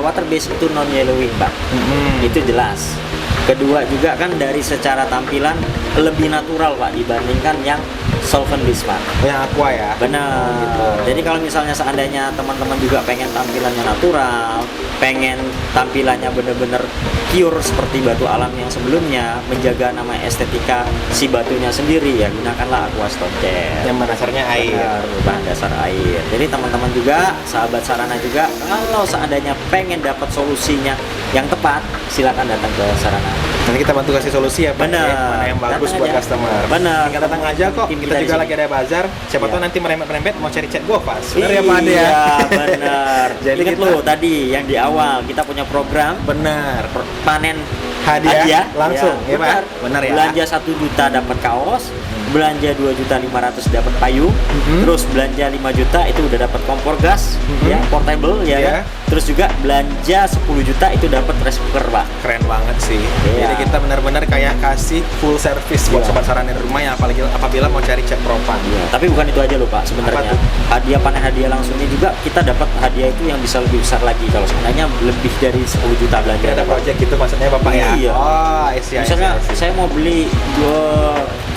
water base itu non yellowing, Pak. Mm-mm. Itu jelas. Kedua juga kan dari secara tampilan lebih natural, Pak, dibandingkan yang solvent base, Pak. Yang aqua ya. Benar. gitu. Jadi kalau misalnya seandainya teman-teman juga pengen tampilannya natural, pengen tampilannya benar-benar pure seperti batu alam yang sebelumnya, menjaga nama estetika si batunya sendiri, ya gunakanlah Aqua Stone Care. Yang dasarnya air. Benar, bahan dasar air. Jadi teman-teman juga, sahabat Sarana juga, kalau seandainya pengen dapat solusinya yang tepat, silakan datang ke Sarana. Nanti kita bantu kasih solusi ya Pak. Benar. Mana yang bagus Datang buat aja. customer. Benar. Tinggal datang aja kok. Tim Kita di juga sini. lagi ada bazar. Siapa Iya. tahu nanti merembet-merembet mau cari cat gua pas. Benar ya Pak Ade ya? Iya, benar. Jadi Ingat kita- lo tadi yang di awal kita punya program Benar. panen Hadiah langsung, ya, Pak? benar. Benar ya? Belanja 1 juta dapat kaos, belanja 2.500.000 dapat payung, terus belanja 5 juta itu udah dapat kompor gas, ya portable ya. Kan? Terus juga belanja 10 juta itu dapat rice cooker, Pak. Keren banget sih. Jadi kita benar-benar kayak kasih full service buat sobat saran di rumah yang apabila mau cari cat propan. Tapi bukan itu aja loh, Pak. Sebenarnya hadiah panen hadiah langsungnya juga kita dapat hadiah itu yang bisa lebih besar lagi kalau sebenarnya lebih dari 10 juta belanja. Ada project gitu maksudnya Bapak ya? Iya. Oh, misalnya saya mau beli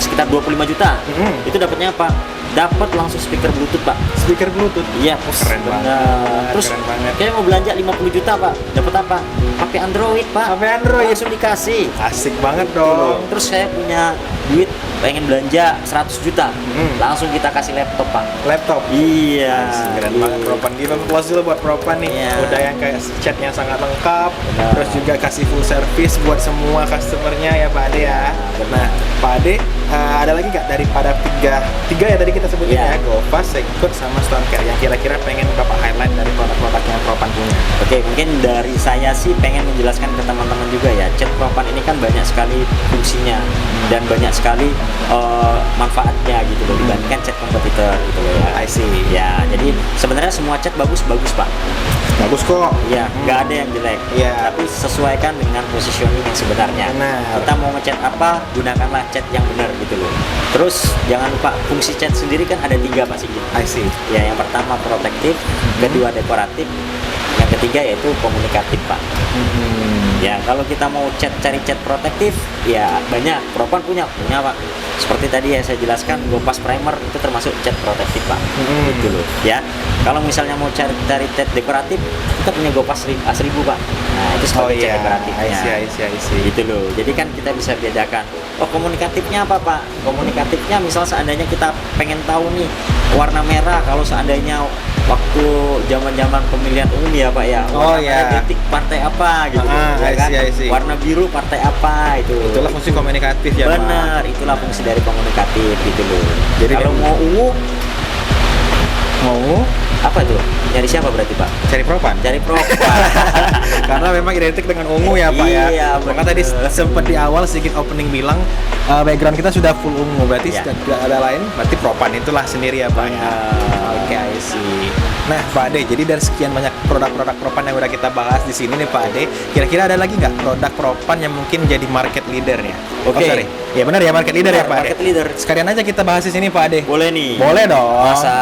sekitar 25 juta, itu dapatnya apa? Dapat langsung speaker Bluetooth, Pak. Speaker Bluetooth? Iya, keren banget. Terus keren banget. Kayak mau belanja 50 juta, Pak. Dapat apa? HP Android, Pak. HP Android langsung dikasih. Asik banget dong. Terus saya punya duit pengen belanja 100 juta. Langsung kita kasih laptop, Pak. Laptop? Iya. Keren banget propan. Give close dulu buat propan nih. Udah yang kayak chatnya sangat lengkap. Terus juga kasih full service buat semua customernya ya Pak Ade ya. Nah, Pak Ade ada lagi nggak daripada tiga ya tadi kita sebutin ya, GoFast, Secure, sama Stormcare yang kira-kira pengen Bapak highlight dari produk-produk yang propan punya? Oke, mungkin dari saya sih pengen menjelaskan ke teman-teman juga ya, cat propan ini kan banyak sekali fungsinya dan banyak sekali manfaatnya gitu loh dibandingkan cat kompetitor gitu loh ya. I see. Ya, jadi sebenarnya semua cat bagus Pak. Bagus kok. Ya, nggak ada yang jelek. Tapi sesuaikan dengan positioning yang sebenarnya. Kita mau ngecat apa, gunakanlah cat yang benar gitu loh. Terus jangan lupa fungsi cat sendiri kan ada 3 Pak Sigit. I see. Ya, yang pertama protektif, kedua dekoratif, yang ketiga yaitu komunikatif, Pak. Ya, kalau kita mau cari cat protektif, ya banyak. Propan punya Pak. Seperti tadi ya saya jelaskan, GoFast Primer itu termasuk cat protektif, Pak. Gitu loh. Ya, kalau misalnya mau cari cat dekoratif, kita punya GoFast A1000, Pak. Nah, itu sebagai cat dekoratifnya. I see. Gitu loh. Jadi kan kita bisa bedakan. Oh, komunikatifnya apa, Pak? Komunikatifnya misal seandainya kita pengen tahu nih warna merah, kalau seandainya waktu zaman-zaman pemilihan umum ya Pak ya, warna detik partai apa gitu, kan? Warna biru partai apa itu. Itulah fungsi komunikatif ya Pak. Benar, itulah fungsi dari komunikatif gitu loh. Jadi kalau mau ungu, apa itu? Nyari siapa berarti Pak? Cari propan. Karena memang identik dengan ungu ya Pak ya. Iya, maka tadi sempat di awal sedikit opening bilang background kita sudah full ungu, berarti tidak ada lain, berarti propan itulah sendiri ya Pak ya. Oke, I see. Nah Pak Ade, jadi dari sekian banyak produk-produk propan yang udah kita bahas di sini nih Pak Ade, kira-kira ada lagi nggak produk propan yang mungkin jadi market leadernya? Oke. Ya benar ya, market leader ya Pak Ade. Market leader. Sekalian aja kita bahas di sini Pak Ade. Boleh nih. Boleh dong. Masa?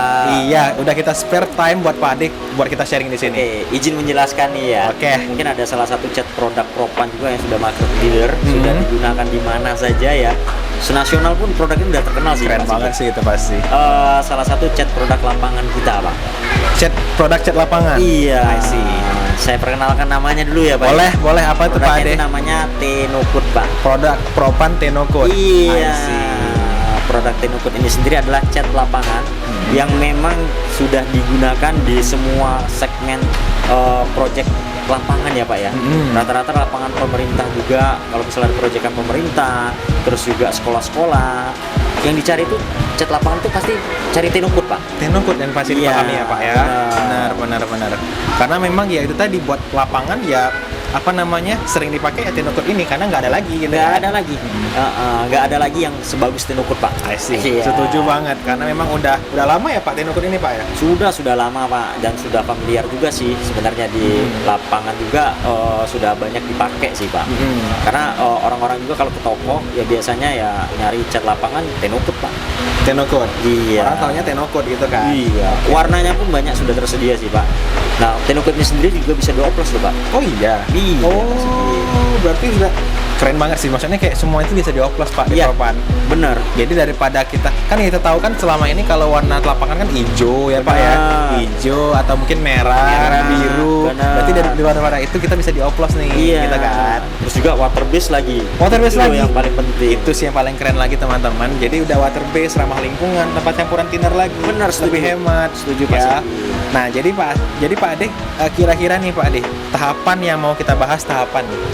Iya, udah kita spare time buat Pak Ade buat kita sharing di sini. Oke, izin menjelaskan nih ya. Oke. Mungkin ada salah satu cat produk propan juga yang sudah market leader, sudah digunakan di mana saja ya. Senasional pun produknya udah terkenal sih. Keren banget sih itu pasti. Salah satu cat produk lapangan kita, Pak. Produk cat lapangan. Iya. I see. Saya perkenalkan namanya dulu ya, Pak. Boleh. Apa itu Pak Ade? Namanya Tenokut, Pak. Produk propan Tenokut. Iya. Produk Tenokut ini sendiri adalah cat lapangan yang memang sudah digunakan di semua segmen proyek lapangan ya Pak ya. Rata-rata lapangan pemerintah juga, kalau misalnya ada proyekan pemerintah, terus juga sekolah-sekolah, yang dicari itu cat lapangan itu pasti cari Tenokut Pak. Tenokut yang pasti dipahami ya Pak ya. Benar. Karena memang ya itu tadi buat lapangan ya sering dipakai ya Tenokut ini karena nggak ada lagi gitu. Nggak ada lagi yang sebagus Tenokut Pak. I see. Setuju banget karena memang udah lama ya Pak Tenokut ini Pak ya. Sudah lama Pak, dan sudah familiar juga sih sebenarnya di lapangan juga sudah banyak dipakai sih Pak. Karena orang-orang juga kalau ke toko ya biasanya ya nyari cat lapangan Tenokut Pak. Tenokut. Iya. Orang taunya Tenokut gitu kan. Iya. Warnanya pun banyak sudah tersedia sih Pak. Nah, Tenokut ini sendiri juga bisa dioplos loh Pak. Oh iya. Berarti sudah keren banget sih, maksudnya kayak semua itu bisa dioplos Pak di propan. Bener. Jadi daripada kita tahu kan selama ini kalau warna lapangan kan hijau ya Pak ya, hijau atau mungkin merah, biru. Berarti dari warna-warna itu kita bisa dioplos nih. Iya. Kita kan. Terus juga water base lagi. Yang paling penting. Itu sih yang paling keren lagi teman-teman. Jadi udah water base, ramah lingkungan, tempat campuran thinner lagi. Bener, lebih hemat. Setuju ya. Nah jadi Pak Ade, kira-kira nih Pak Ade, tahapan yang mau kita bahas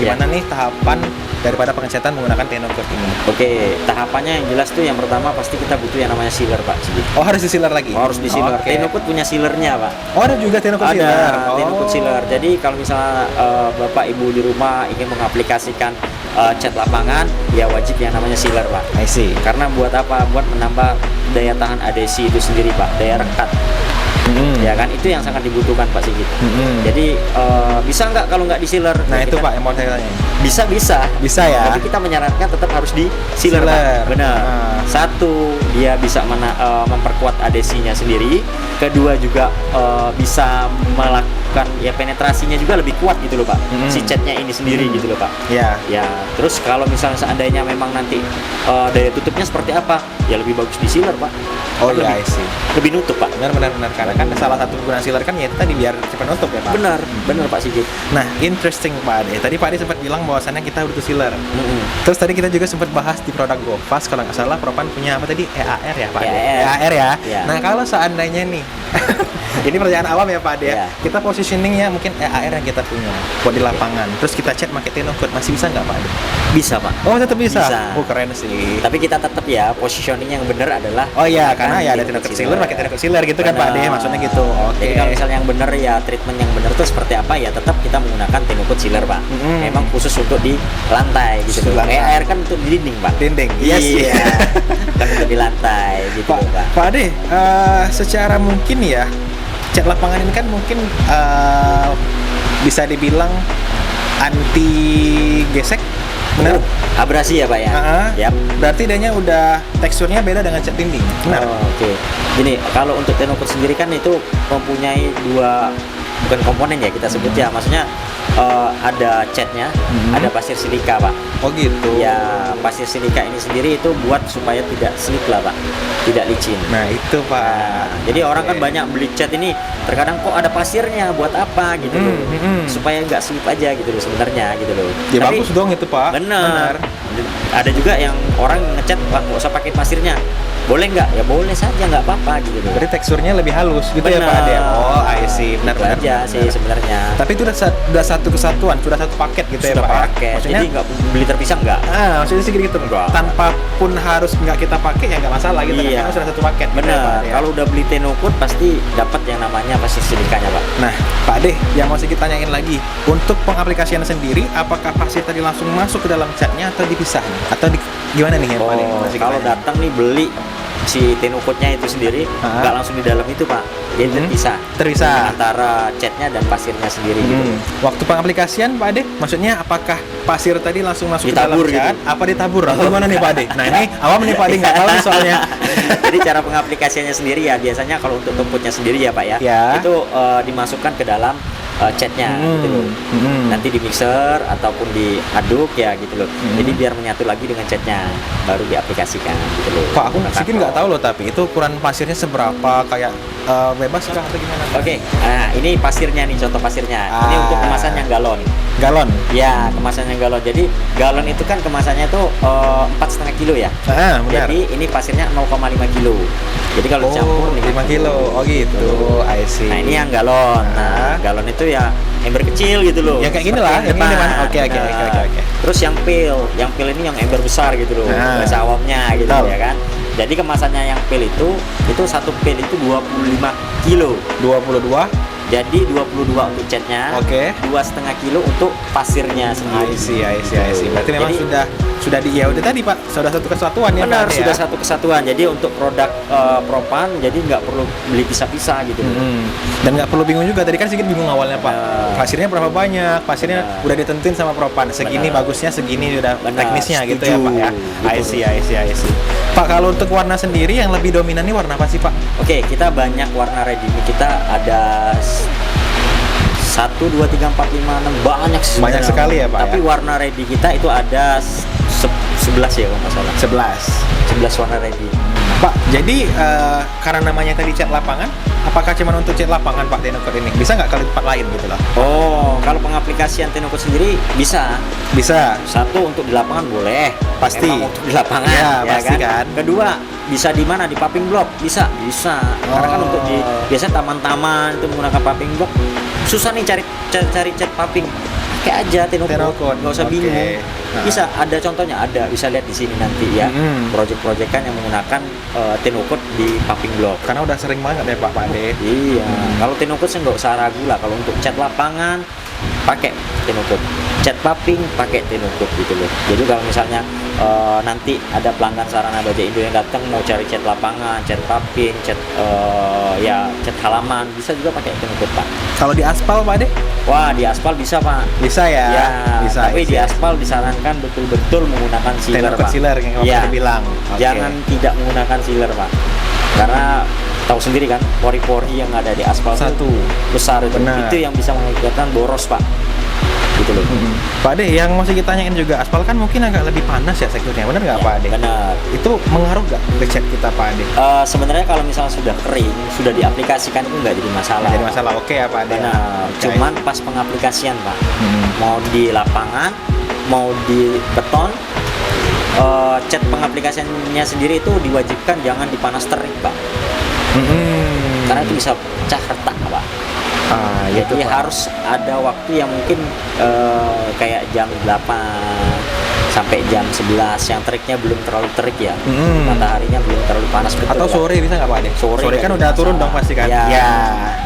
gimana nih tahapan daripada pengecatan menggunakan Tenokut ini? Oke, tahapannya yang jelas tuh yang pertama pasti kita butuh yang namanya sealer Pak. Oh harus di sealer lagi? Harus di sealer. Tenokut punya sealernya Pak. Oh ada juga Tenokut sealer? Ada Tenokut sealer. Jadi kalau misalnya Bapak Ibu di rumah ingin mengaplikasikan cat lapangan, ya wajib yang namanya sealer Pak. I see. Karena buat apa? Buat menambah daya tahan adhesi itu sendiri Pak, daya rekat. Ya kan, itu yang sangat dibutuhkan Pak Sigit. Jadi bisa nggak kalau nggak di sealer? Nah itu kita, Pak yang mau saya tanya. Bisa ya. Tapi kita menyarankan tetap harus di sealer Pak. Benar. Satu, dia bisa memperkuat adhesinya sendiri. Kedua juga bisa melakukan ya penetrasinya juga lebih kuat gitu loh Pak. Si catnya ini sendiri gitu loh Pak. Ya. Ya. Terus kalau misalnya seandainya memang nanti daya tutupnya seperti apa, ya lebih bagus di sealer Pak. Oh iya, I see. Lebih nutup Pak. Benar. Karena kan salah satu penggunaan sealer kan ya itu tadi biar cepat nutup ya Pak. Benar Pak Sigit. Nah, interesting Pak Ade. Tadi Pak Ade sempat bilang bahwasannya kita butuh sealer. Terus tadi kita juga sempat bahas di produk GoFast kalau nggak salah Propan punya apa tadi? EAR ya Pak Ade? EAR ya. Nah, kalau seandainya nih ini pertanyaan awam ya Pak Ade ya. Kita positioningnya mungkin EAR yang kita punya buat di lapangan. Terus kita cat pakai Tenocode, masih bisa nggak Pak Ade? Bisa Pak. Oh tetap bisa. Bisa. Oh keren sih. Tapi kita tetap ya positioning yang benar adalah karena ya ada Tenocode sealer pakai Tenocode sealer gitu kan Pak Ade, maksudnya gitu. Jadi kalau misalnya yang benar ya treatment yang benar itu seperti apa ya tetap kita menggunakan Tenocode sealer Pak. Memang khusus untuk di lantai gitu loh. EAR kan untuk di dinding Pak. Dinding. Iya. Kan untuk di lantai gitu Pak. Pak Ade, secara mungkin ya cat lapangan ini kan mungkin bisa dibilang anti gesek, benar? Abrasi ya Pak ya. Yap. Berarti dianya udah teksturnya beda dengan cat dinding. Benar. Oke. Gini, kalau untuk Tenocode sendiri kan itu mempunyai dua bukan komponen ya kita sebut ya. Maksudnya ada catnya, ada pasir silika Pak. Oh gitu. Ya, pasir silika ini sendiri itu buat supaya tidak slip lah Pak, tidak licin. Nah itu Pak. Jadi orang kan banyak beli cat ini, terkadang kok ada pasirnya, buat apa gitu loh, supaya nggak slip aja gitu loh sebenarnya gitu loh. Ya tapi, bagus dong itu Pak. Benar. Ada juga yang orang ngecat nggak usah pakai pasirnya. Boleh nggak? Ya boleh saja, nggak apa-apa gitu loh. Berarti teksturnya lebih halus gitu ya Pak Ade. Oh, I see. Benar aja sih sebenarnya. Tapi itu udah satu kesatuan, sudah satu paket gitu sudah ya Pak. Paket. Maksudnya jadi nggak beli terpisah nggak? Maksudnya sih gitu. Enggak. Tanpa pun harus nggak kita pakai ya nggak masalah gitu. Iya. Karena sudah satu paket. Benar. Gitu, kalau udah beli Tenocode pasti dapat yang namanya pasir silikanya Pak. Nah Pak Ade, yang mau kita tanyain lagi, untuk pengaplikasian sendiri, apakah pasir tadi langsung masuk ke dalam catnya atau dipisah? Atau gimana nih ya Pak Ade? Kalau datang nih beli si Tenocode-nya itu sendiri nggak langsung di dalam itu Pak, jadi terpisah antara catnya dan pasirnya sendiri gitu. Waktu pengaplikasian Pak Ade, maksudnya apakah pasir tadi langsung masuk ditabur ke dalam cat, gitu? Apa ditabur? Atau gimana nih Pak Ade? Nah ini awam nih Pak Ade, nggak tahu nih soalnya. Jadi cara pengaplikasiannya sendiri ya biasanya kalau untuk tumputnya sendiri ya Pak ya. Itu dimasukkan ke dalam catnya gitu loh. Nanti di mixer ataupun diaduk ya gitu loh. Jadi biar menyatu lagi dengan catnya, baru diaplikasikan gitu loh. Pak aku nggak tahu loh, tapi itu ukuran pasirnya seberapa, kayak bebas kah atau gimana? Oke. Nah ini pasirnya nih, contoh pasirnya. Ini untuk kemasan yang galon. Galon? Ya, kemasan yang galon. Jadi galon itu kan kemasannya tuh 4,5 kilo ya. Benar. Jadi ini pasirnya 0,5 kilo. Jadi kalau dicampur 5 kilo. Oh gitu. I see. Nah ini yang galon. Nah galon itu ya ember kecil gitu loh. Yang kayak gini lah. Yang ini mana? Oke. Terus yang pil ini yang ember besar gitu loh. Bahasa awamnya gitu ya kan. Jadi kemasannya yang pil itu satu pil itu 25 kilo. 22. Jadi 22 untuk catnya, 2,5 kilo untuk pasirnya sendiri. I see. Berarti memang sudah di ya udah tadi Pak, sudah satu kesatuan ya. Benar, sudah satu kesatuan. Jadi untuk produk Propan, jadi nggak perlu beli pisah-pisah gitu. Dan nggak perlu bingung juga. Tadi kan sedikit bingung awalnya Pak. Pasirnya berapa banyak? Pasirnya udah ditentuin sama Propan. Segini bagusnya, segini udah teknisnya gitu ya Pak ya. I see. Pak kalau untuk warna sendiri yang lebih dominan ini warna apa sih Pak? Oke, kita banyak warna ready. Kita ada 1, 2, 3, 4, 5, 6 banyak sekali ya Pak. Tapi warna ready kita itu ada 11 ya kalau nggak salah. 11 warna ready. Pak, jadi karena namanya tadi cat lapangan, apakah cuma untuk cat lapangan Pak Tenocode ini? Bisa nggak kalau tempat lain gitu loh? Oh, kalau pengaplikasian Tenocode sendiri bisa. Satu untuk di lapangan boleh. Pasti. Memang untuk di lapangan. Ya pasti kan. Kedua, bisa di mana? Di paving block bisa. Karena kan untuk biasanya taman-taman itu menggunakan paving block. Susah nih cari cat paving. Pakai aja Tenocode. Nggak usah bingung. Bisa ada contohnya, bisa lihat di sini nanti ya. Project-project kan yang menggunakan tenokot di paving block. Karena udah sering banget ya Pak Ade. Iya. Kalau tenokot sih nggak usah ragu lah. Kalau untuk cat lapangan pakai tenokot, cat paving pakai tenokot gitu loh. Jadi kalau misalnya nanti ada pelanggan Sarana Baja Indo yang datang mau cari cat lapangan, cat paving, cat cat halaman, bisa juga pakai tenokot Pak. Kalau di aspal Pak Ade? Wah, di aspal bisa Pak. Bisa ya? Ya, bisa. Tapi di aspal disarankan betul-betul menggunakan sealer Pak. Sealer yang Bapak bilang. Jangan tidak menggunakan sealer Pak. Karena tahu sendiri kan, pori-pori yang ada di aspal itu besar itu. Benar. Itu yang bisa mengakibatkan boros Pak. Gitu loh. Pak Ade, yang masih kita tanyain juga, aspal kan mungkin agak lebih panas ya teksturnya, benar nggak Pak Ade? Benar. Itu mengaruh nggak ke cat kita Pak Ade? Sebenarnya kalau misalnya sudah kering, sudah diaplikasikan itu nggak jadi masalah. Jadi masalah, oke ya Pak Ade. Benar. Cuman pas pengaplikasian Pak, mau di lapangan, mau di beton, cat pengaplikasiannya sendiri itu diwajibkan jangan dipanas terik Pak. Karena itu bisa pecah retak Pak. Jadi harus ada waktu yang mungkin kayak jam 8 sampai jam 11 yang teriknya belum terlalu terik ya. Mataharinya belum terlalu panas betul. Atau sore bisa nggak Pak Ade? Sore kan udah turun dong pasti kan? Ya.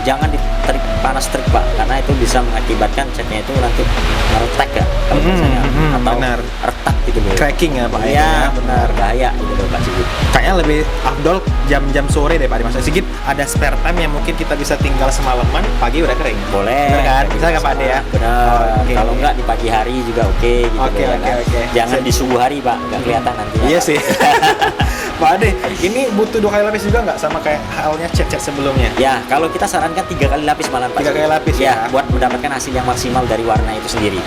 Jangan diterik panas terik Pak, karena itu bisa mengakibatkan catnya itu nanti meretak ya. Kalau misalnya atau retak gitu loh. Cracking ya Pak? Iya benar, bahaya gitu loh Pak Sigit. Kayaknya lebih afdol jam-jam sore deh Pak Ade. Mas Sigit ada spare time yang mungkin kita bisa tinggal semalaman, pagi udah kering. Boleh. Bener kan? Bisa nggak Pak Ade ya? Benar. Kalau enggak di pagi hari juga oke gitu. Oke. Jangan di subuh hari Pak, nggak kelihatan nanti. Iya sih. Pak Ade, ini butuh 2 kali lapis juga nggak sama kayak halnya cat-cat sebelumnya? Ya, kalau kita sarankan 3 kali lapis malah Pak. 3 kali lapis ya? Buat mendapatkan hasil yang maksimal dari warna itu sendiri.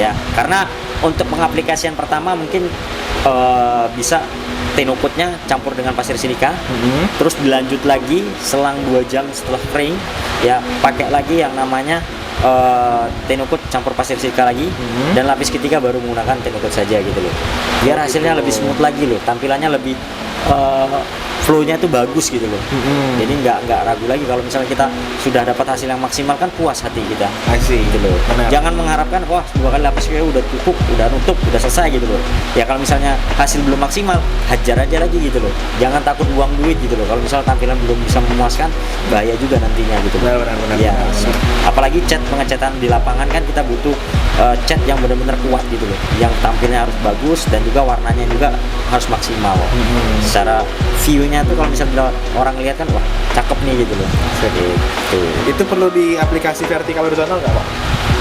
Ya, karena untuk pengaplikasian pertama mungkin bisa tenokotnya campur dengan pasir silika, terus dilanjut lagi selang 2 jam setelah kering, ya pakai lagi yang namanya tenokot campur pasir silika lagi, dan lapis ketiga baru menggunakan tenokot saja gitu loh. Biar hasilnya lebih smooth lagi loh, tampilannya lebih flow-nya itu bagus gitu loh. Jadi nggak ragu lagi kalau misalnya kita sudah dapat hasil yang maksimal, kan puas hati kita. Gitu loh. Jangan mengharapkan wah 2 kali lapis kayak udah cukup, udah nutup, udah selesai gitu loh. Ya kalau misalnya hasil belum maksimal, hajar aja lagi gitu loh. Jangan takut buang duit gitu loh. Kalau misalnya tampilan belum bisa memuaskan, bahaya juga nantinya gitu. Benar. Ya, apalagi cat pengecatan di lapangan kan kita butuh cat yang benar-benar kuat gitu loh. Yang tampilnya harus bagus dan juga warnanya juga harus maksimal. Secara view-nya tuh kalau misalnya orang lihat kan wah cakep nih gitu loh. Itu perlu di aplikasi vertikal horizontal nggak Pak?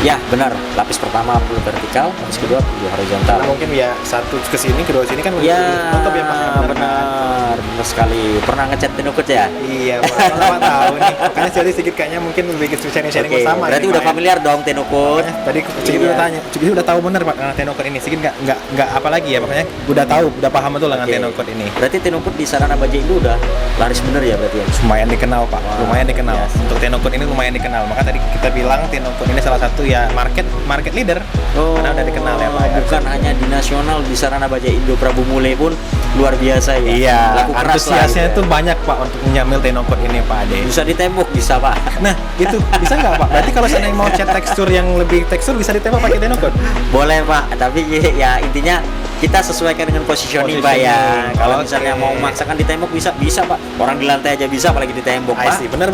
Ya benar, lapis pertama perlu vertikal, lapis kedua perlu horizontal. Karena mungkin ya satu ke sini, kedua sini kan ya, mantap ya Pak. Benar sekali. Pernah ngecat tenokot ya? Iya Pak, tahu nih. Karena jadi sedikit kayaknya mungkin lebih sharing bersama. Berarti udah familiar dong tenokot. Tadi sedikit udah tanya, sedikit udah tahu benar Pak dengan tenokot ini. Sedikit nggak apa lagi ya, makanya udah tahu, udah paham betul dengan tenokot ini. Berarti tenokot di Sarana Baja Indo udah laris bener ya berarti ya? Lumayan dikenal Pak, lumayan dikenal. Untuk tenokot ini lumayan dikenal. Maka tadi kita bilang tenokot ini salah satu ya market leader. Karena udah dikenal ya Pak. Bukan hanya di nasional, di Sarana Baja Indo Prabu Mule pun luar biasa ya. Iya, antusiasnya itu banyak Pak untuk menyamil tenokot ini Pak Ade. Bisa ditembok bisa Pak. Nah itu bisa nggak Pak? Berarti kalau seandainya mau cat tekstur yang lebih tekstur bisa ditembak pakai tenokot? Boleh Pak, tapi ya intinya kita sesuaikan dengan positioning Pak ya. Kalau misalnya mau memaksakan ditembok bisa Pak. Orang di lantai aja bisa, apalagi ditembok Pak. Benar.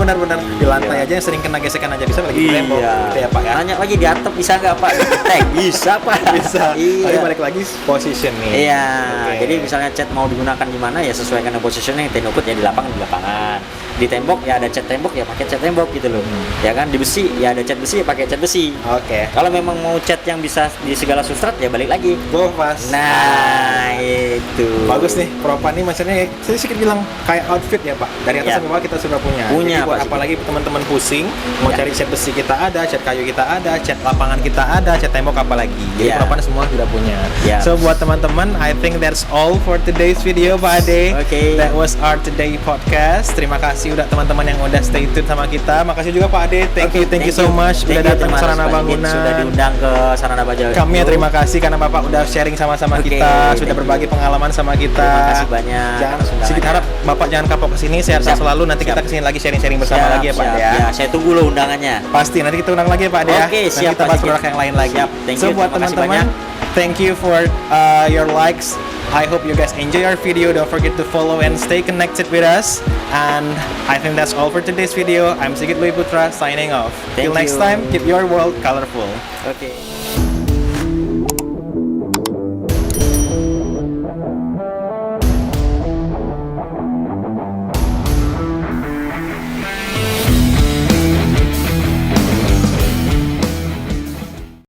Di lantai aja yang sering kena gesekan aja bisa, apalagi ditembok. Gitu ya Pak ya. Tanya lagi di atap bisa nggak Pak? Bisa Pak. Bisa. Tapi balik lagi positioning. Iya. Jadi misalnya cat mau digunakan di mana ya sesuaikan dengan positioning. Tenokot ya di lapangan, di tembok ya ada cat tembok ya pakai cat tembok gitu loh. Ya kan di besi ya ada cat besi ya pakai cat besi. Kalau memang mau cat yang bisa di segala substrat ya balik lagi. Pas. Nah itu. Bagus nih Propan nih, maksudnya saya sedikit bilang kayak outfit ya Pak. Dari atas sampai bawah kita sudah punya. Jadi buat apalagi teman-teman pusing mau cari cat besi kita ada, cat kayu kita ada, cat lapangan kita ada, cat tembok apalagi. Jadi Propan semua sudah punya. So buat teman-teman, I think that's all for today's video Pak Ade. That was our today podcast. Terima kasih udah teman-teman yang udah stay tune sama kita. Makasih juga Pak Ade. Thank you so much udah datang ke Sarana Bangunan. Sudah diundang ke Sarana Baja. Kami terima kasih karena Bapak udah sharing sama-sama kita, sudah berbagi pengalaman sama kita. Terima kasih banyak. Sedikit harap Bapak jangan kapok kesini, sehat selalu. Nanti kita kesini lagi sharing-sharing bersama lagi ya Pak ya. Saya tunggu loh undangannya. Pasti nanti kita undang lagi ya Pak ya. Oke, siap. Kita bahas produk yang lain lagi. So buat teman-teman, Thank you for your likes. I hope you guys enjoy our video. Don't forget to follow and stay connected with us. And I think that's all for today's video. I'm Sigit Louis Putra signing off. Till next time, keep your world colorful. Okay.